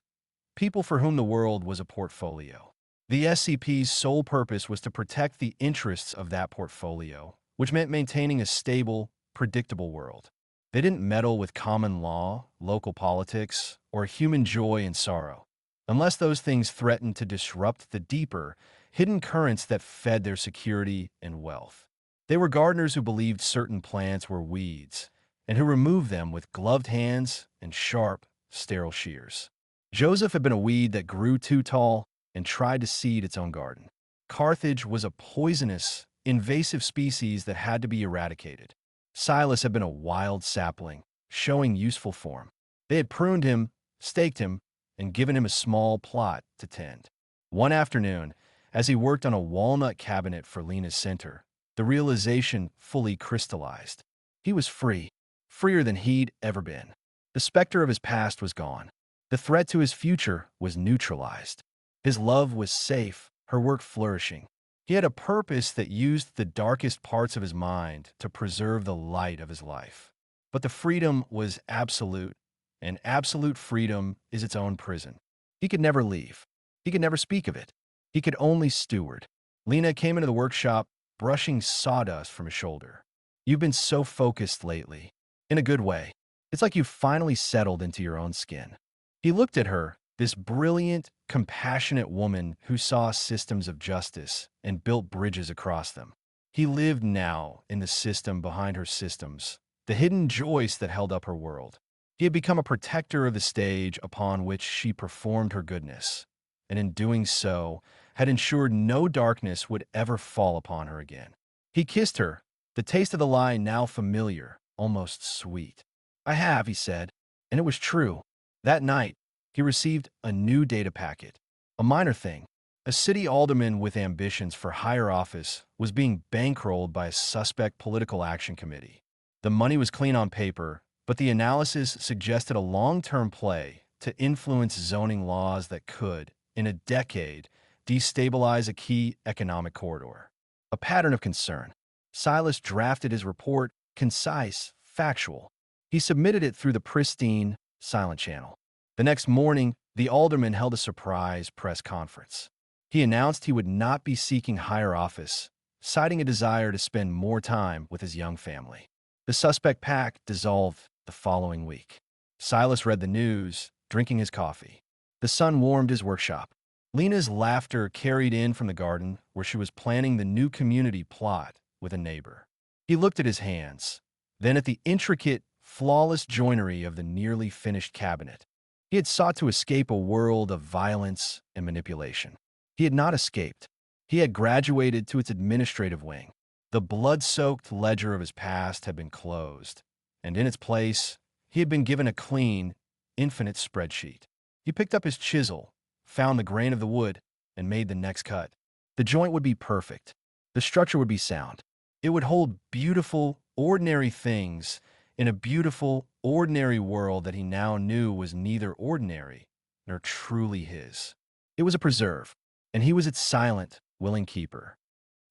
People for whom the world was a portfolio. The SCP's sole purpose was to protect the interests of that portfolio, which meant maintaining a stable, predictable world. They didn't meddle with common law, local politics, or human joy and sorrow, unless those things threatened to disrupt the deeper, hidden currents that fed their security and wealth. They were gardeners who believed certain plants were weeds, and who removed them with gloved hands and sharp, sterile shears. Joseph had been a weed that grew too tall and tried to seed its own garden. Carthage was a poisonous, invasive species that had to be eradicated. Silas had been a wild sapling, showing useful form. They had pruned him, staked him, and given him a small plot to tend. One afternoon, as he worked on a walnut cabinet for Lena's center, the realization fully crystallized. He was free, freer than he'd ever been. The specter of his past was gone. The threat to his future was neutralized. His love was safe, her work flourishing. He had a purpose that used the darkest parts of his mind to preserve the light of his life. But the freedom was absolute, and absolute freedom is its own prison. He could never leave. He could never speak of it. He could only steward. Lena came into the workshop, brushing sawdust from his shoulder. You've been so focused lately. In a good way. It's like you've finally settled into your own skin. He looked at her, this brilliant, compassionate woman who saw systems of justice and built bridges across them. He lived now in the system behind her systems, the hidden joist that held up her world. He had become a protector of the stage upon which she performed her goodness, and in doing so, had ensured no darkness would ever fall upon her again. He kissed her, the taste of the lie now familiar, almost sweet. I have, he said, and it was true. That night, he received a new data packet. A minor thing. A city alderman with ambitions for higher office was being bankrolled by a suspect political action committee. The money was clean on paper, but the analysis suggested a long-term play to influence zoning laws that could, in a decade, destabilize a key economic corridor. A pattern of concern. Silas drafted his report, concise, factual. He submitted it through the pristine, silent channel. The next morning, the alderman held a surprise press conference. He announced he would not be seeking higher office, citing a desire to spend more time with his young family. The suspect pack dissolved the following week. Silas read the news, drinking his coffee. The sun warmed his workshop. Lena's laughter carried in from the garden where she was planning the new community plot with a neighbor. He looked at his hands, then at the intricate, flawless joinery of the nearly finished cabinet. He had sought to escape a world of violence and manipulation. He had not escaped. He had graduated to its administrative wing. The blood-soaked ledger of his past had been closed, and in its place, he had been given a clean, infinite spreadsheet. He picked up his chisel, found the grain of the wood, and made the next cut. The joint would be perfect. The structure would be sound. It would hold beautiful, ordinary things in a beautiful, ordinary world that he now knew was neither ordinary nor truly his. It was a preserve, and he was its silent, willing keeper.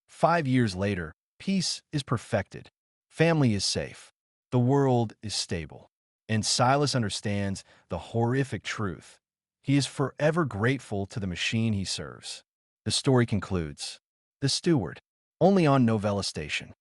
5 years later, peace is perfected. Family is safe. The world is stable. And Silas understands the horrific truth. He is forever grateful to the machine he serves. The story concludes. The Steward, only on Novella Station.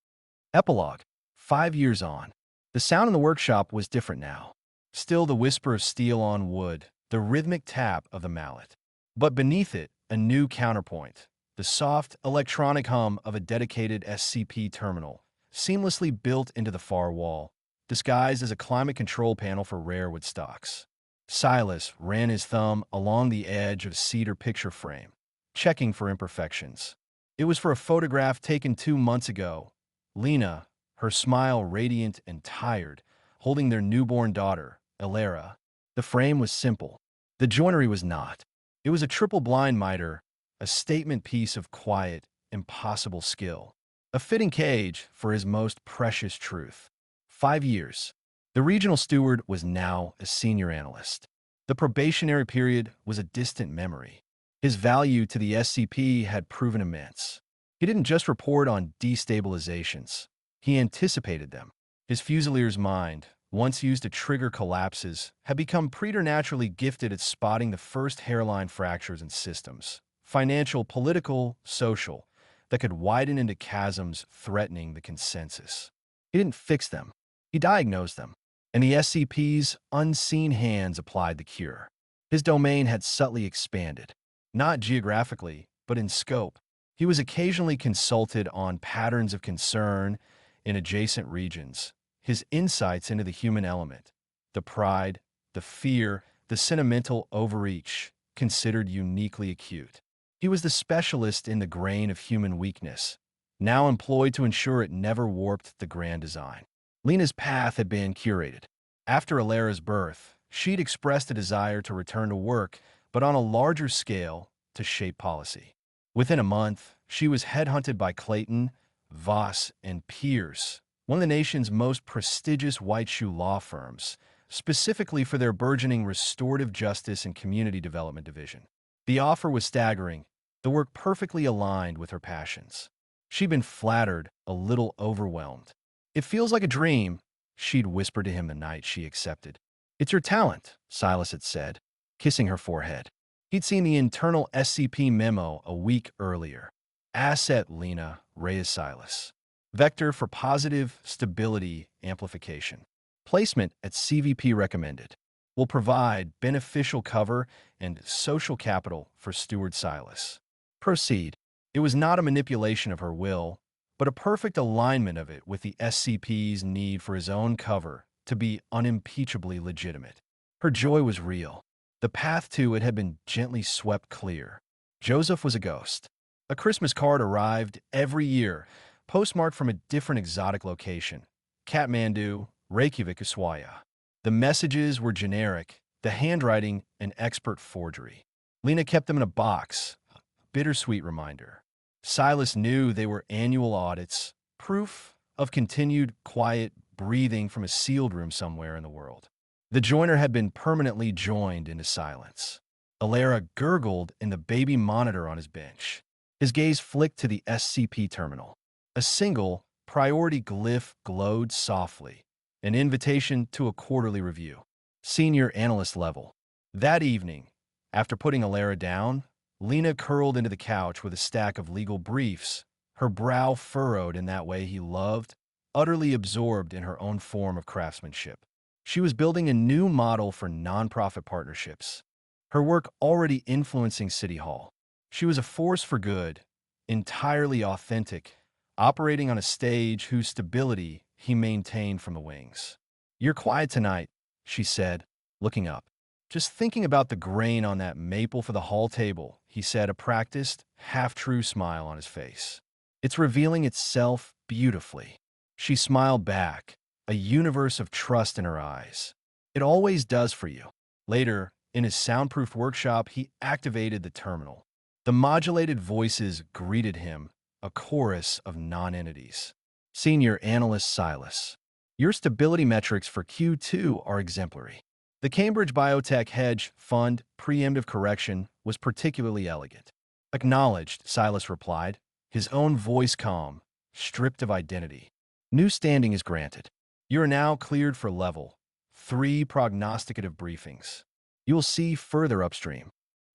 Epilogue. 5 years on. The sound in the workshop was different now. Still the whisper of steel on wood, the rhythmic tap of the mallet. But beneath it, a new counterpoint. The soft, electronic hum of a dedicated SCP terminal, seamlessly built into the far wall, disguised as a climate control panel for rare wood stocks. Silas ran his thumb along the edge of cedar picture frame, checking for imperfections. It was for a photograph taken 2 months ago. Lena, her smile radiant and tired, holding their newborn daughter, Elara. The frame was simple. The joinery was not. It was a triple blind miter, a statement piece of quiet, impossible skill. A fitting cage for his most precious truth. 5 years. The regional steward was now a senior analyst. The probationary period was a distant memory. His value to the SCP had proven immense. He didn't just report on destabilizations. He anticipated them. His Fusilier's mind, once used to trigger collapses, had become preternaturally gifted at spotting the first hairline fractures in systems, financial, political, social, that could widen into chasms threatening the consensus. He didn't fix them. He diagnosed them, and the SCP's unseen hands applied the cure. His domain had subtly expanded, not geographically, but in scope. He was occasionally consulted on patterns of concern in adjacent regions, his insights into the human element, the pride, the fear, the sentimental overreach, considered uniquely acute. He was the specialist in the grain of human weakness, now employed to ensure it never warped the grand design. Lena's path had been curated. After Alara's birth, she'd expressed a desire to return to work, but on a larger scale, to shape policy. Within a month, she was headhunted by Clayton, Voss, and Pierce, one of the nation's most prestigious white shoe law firms, specifically for their burgeoning restorative justice and community development division. The offer was staggering, the work perfectly aligned with her passions. She'd been flattered, a little overwhelmed. "It feels like a dream," she'd whispered to him the night she accepted. "It's your talent," Silas had said, kissing her forehead. He'd seen the internal SCP memo a week earlier. Asset Lena, Reyes Silas. Vector for positive stability amplification. Placement at CVP recommended. Will provide beneficial cover and social capital for Steward Silas. Proceed. It was not a manipulation of her will, but a perfect alignment of it with the SCP's need for his own cover to be unimpeachably legitimate. Her joy was real. The path to it had been gently swept clear. Joseph was a ghost. A Christmas card arrived every year, postmarked from a different exotic location. Kathmandu, Reykjavik, Ushuaia. The messages were generic, the handwriting an expert forgery. Lena kept them in a box, a bittersweet reminder. Silas knew they were annual audits, proof of continued quiet breathing from a sealed room somewhere in the world. The joiner had been permanently joined into silence. Alara gurgled in the baby monitor on his bench. His gaze flicked to the SCP terminal. A single, priority glyph glowed softly, an invitation to a quarterly review. Senior analyst level. That evening, after putting Alara down, Lena curled into the couch with a stack of legal briefs, her brow furrowed in that way he loved, utterly absorbed in her own form of craftsmanship. She was building a new model for nonprofit partnerships, her work already influencing City Hall. She was a force for good, entirely authentic, operating on a stage whose stability he maintained from the wings. "You're quiet tonight," she said, looking up. "Just thinking about the grain on that maple for the hall table," he said, a practiced, half-true smile on his face. "It's revealing itself beautifully." She smiled back, a universe of trust in her eyes. "It always does for you." Later, in his soundproof workshop, he activated the terminal. The modulated voices greeted him, a chorus of non-entities. Senior Analyst Silas. "Your stability metrics for Q2 are exemplary." The Cambridge Biotech Hedge Fund preemptive correction was particularly elegant. "Acknowledged," Silas replied, his own voice calm, stripped of identity. "New standing is granted. You are now cleared for level 3 prognosticative briefings. You will see further upstream."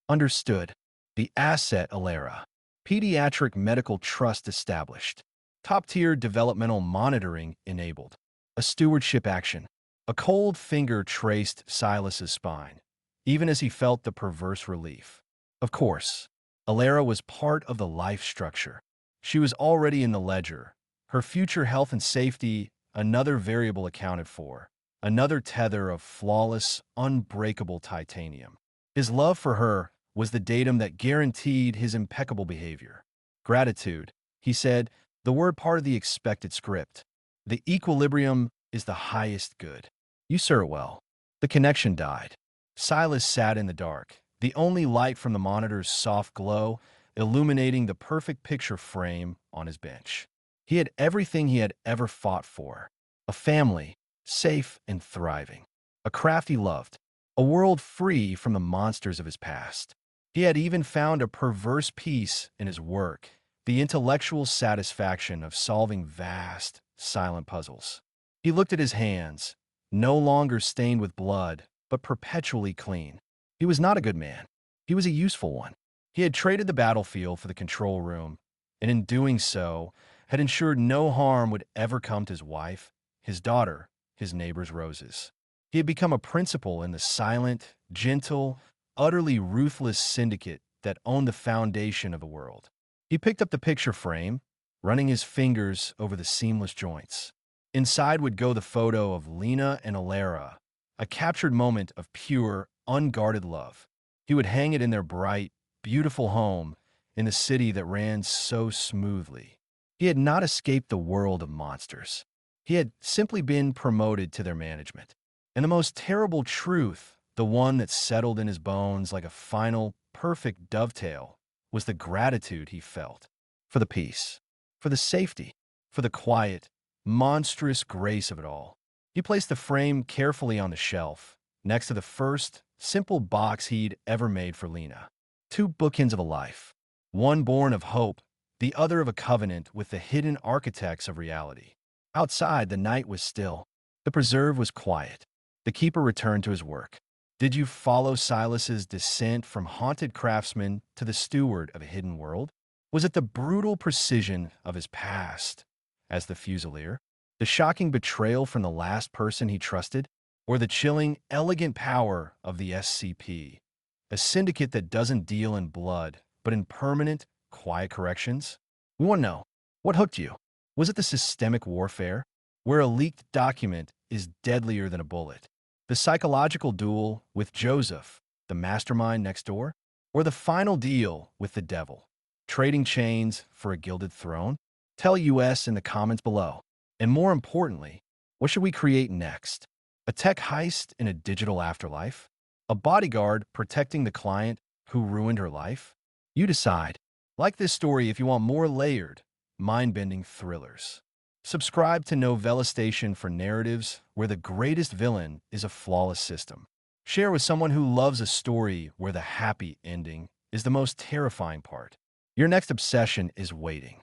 "Understood." The asset Alara. Pediatric Medical Trust established. Top-tier developmental monitoring enabled. A stewardship action. A cold finger traced Silas's spine, even as he felt the perverse relief. Of course, Alara was part of the life structure. She was already in the ledger. Her future health and safety, another variable accounted for. Another tether of flawless, unbreakable titanium. His love for her was the datum that guaranteed his impeccable behavior. "Gratitude," he said, the word part of the expected script. "The equilibrium is the highest good. You serve it well." The connection died. Silas sat in the dark, the only light from the monitor's soft glow illuminating the perfect picture frame on his bench. He had everything he had ever fought for. A family, safe and thriving. A craft he loved. A world free from the monsters of his past. He had even found a perverse peace in his work, the intellectual satisfaction of solving vast, silent puzzles. He looked at his hands, no longer stained with blood, but perpetually clean. He was not a good man. He was a useful one. He had traded the battlefield for the control room, and in doing so, had ensured no harm would ever come to his wife, his daughter, his neighbor's roses. He had become a principal in the silent, gentle, utterly ruthless syndicate that owned the foundation of the world. He picked up the picture frame, running his fingers over the seamless joints. Inside would go the photo of Lena and Alara, a captured moment of pure, unguarded love. He would hang it in their bright, beautiful home in the city that ran so smoothly. He had not escaped the world of monsters. He had simply been promoted to their management. And the most terrible truth, the one that settled in his bones like a final, perfect dovetail, was the gratitude he felt for the peace, for the safety, for the quiet, monstrous grace of it all. He placed the frame carefully on the shelf, next to the first, simple box he'd ever made for Lena. 2 bookends of a life, one born of hope, the other of a covenant with the hidden architects of reality. Outside, the night was still. The preserve was quiet. The keeper returned to his work. Did you follow Silas's descent from haunted craftsman to the steward of a hidden world? Was it the brutal precision of his past as the Fusilier, the shocking betrayal from the last person he trusted, or the chilling, elegant power of the SCP, a syndicate that doesn't deal in blood, but in permanent, quiet corrections? We want to know, what hooked you? Was it the systemic warfare, where a leaked document is deadlier than a bullet? The psychological duel with Joseph, the mastermind next door? Or the final deal with the devil, trading chains for a gilded throne? Tell us in the comments below. And more importantly, what should we create next? A tech heist in a digital afterlife? A bodyguard protecting the client who ruined her life? You decide. Like this story if you want more layered, mind-bending thrillers. Subscribe to Novella Station for narratives where the greatest villain is a flawless system. Share with someone who loves a story where the happy ending is the most terrifying part. Your next obsession is waiting.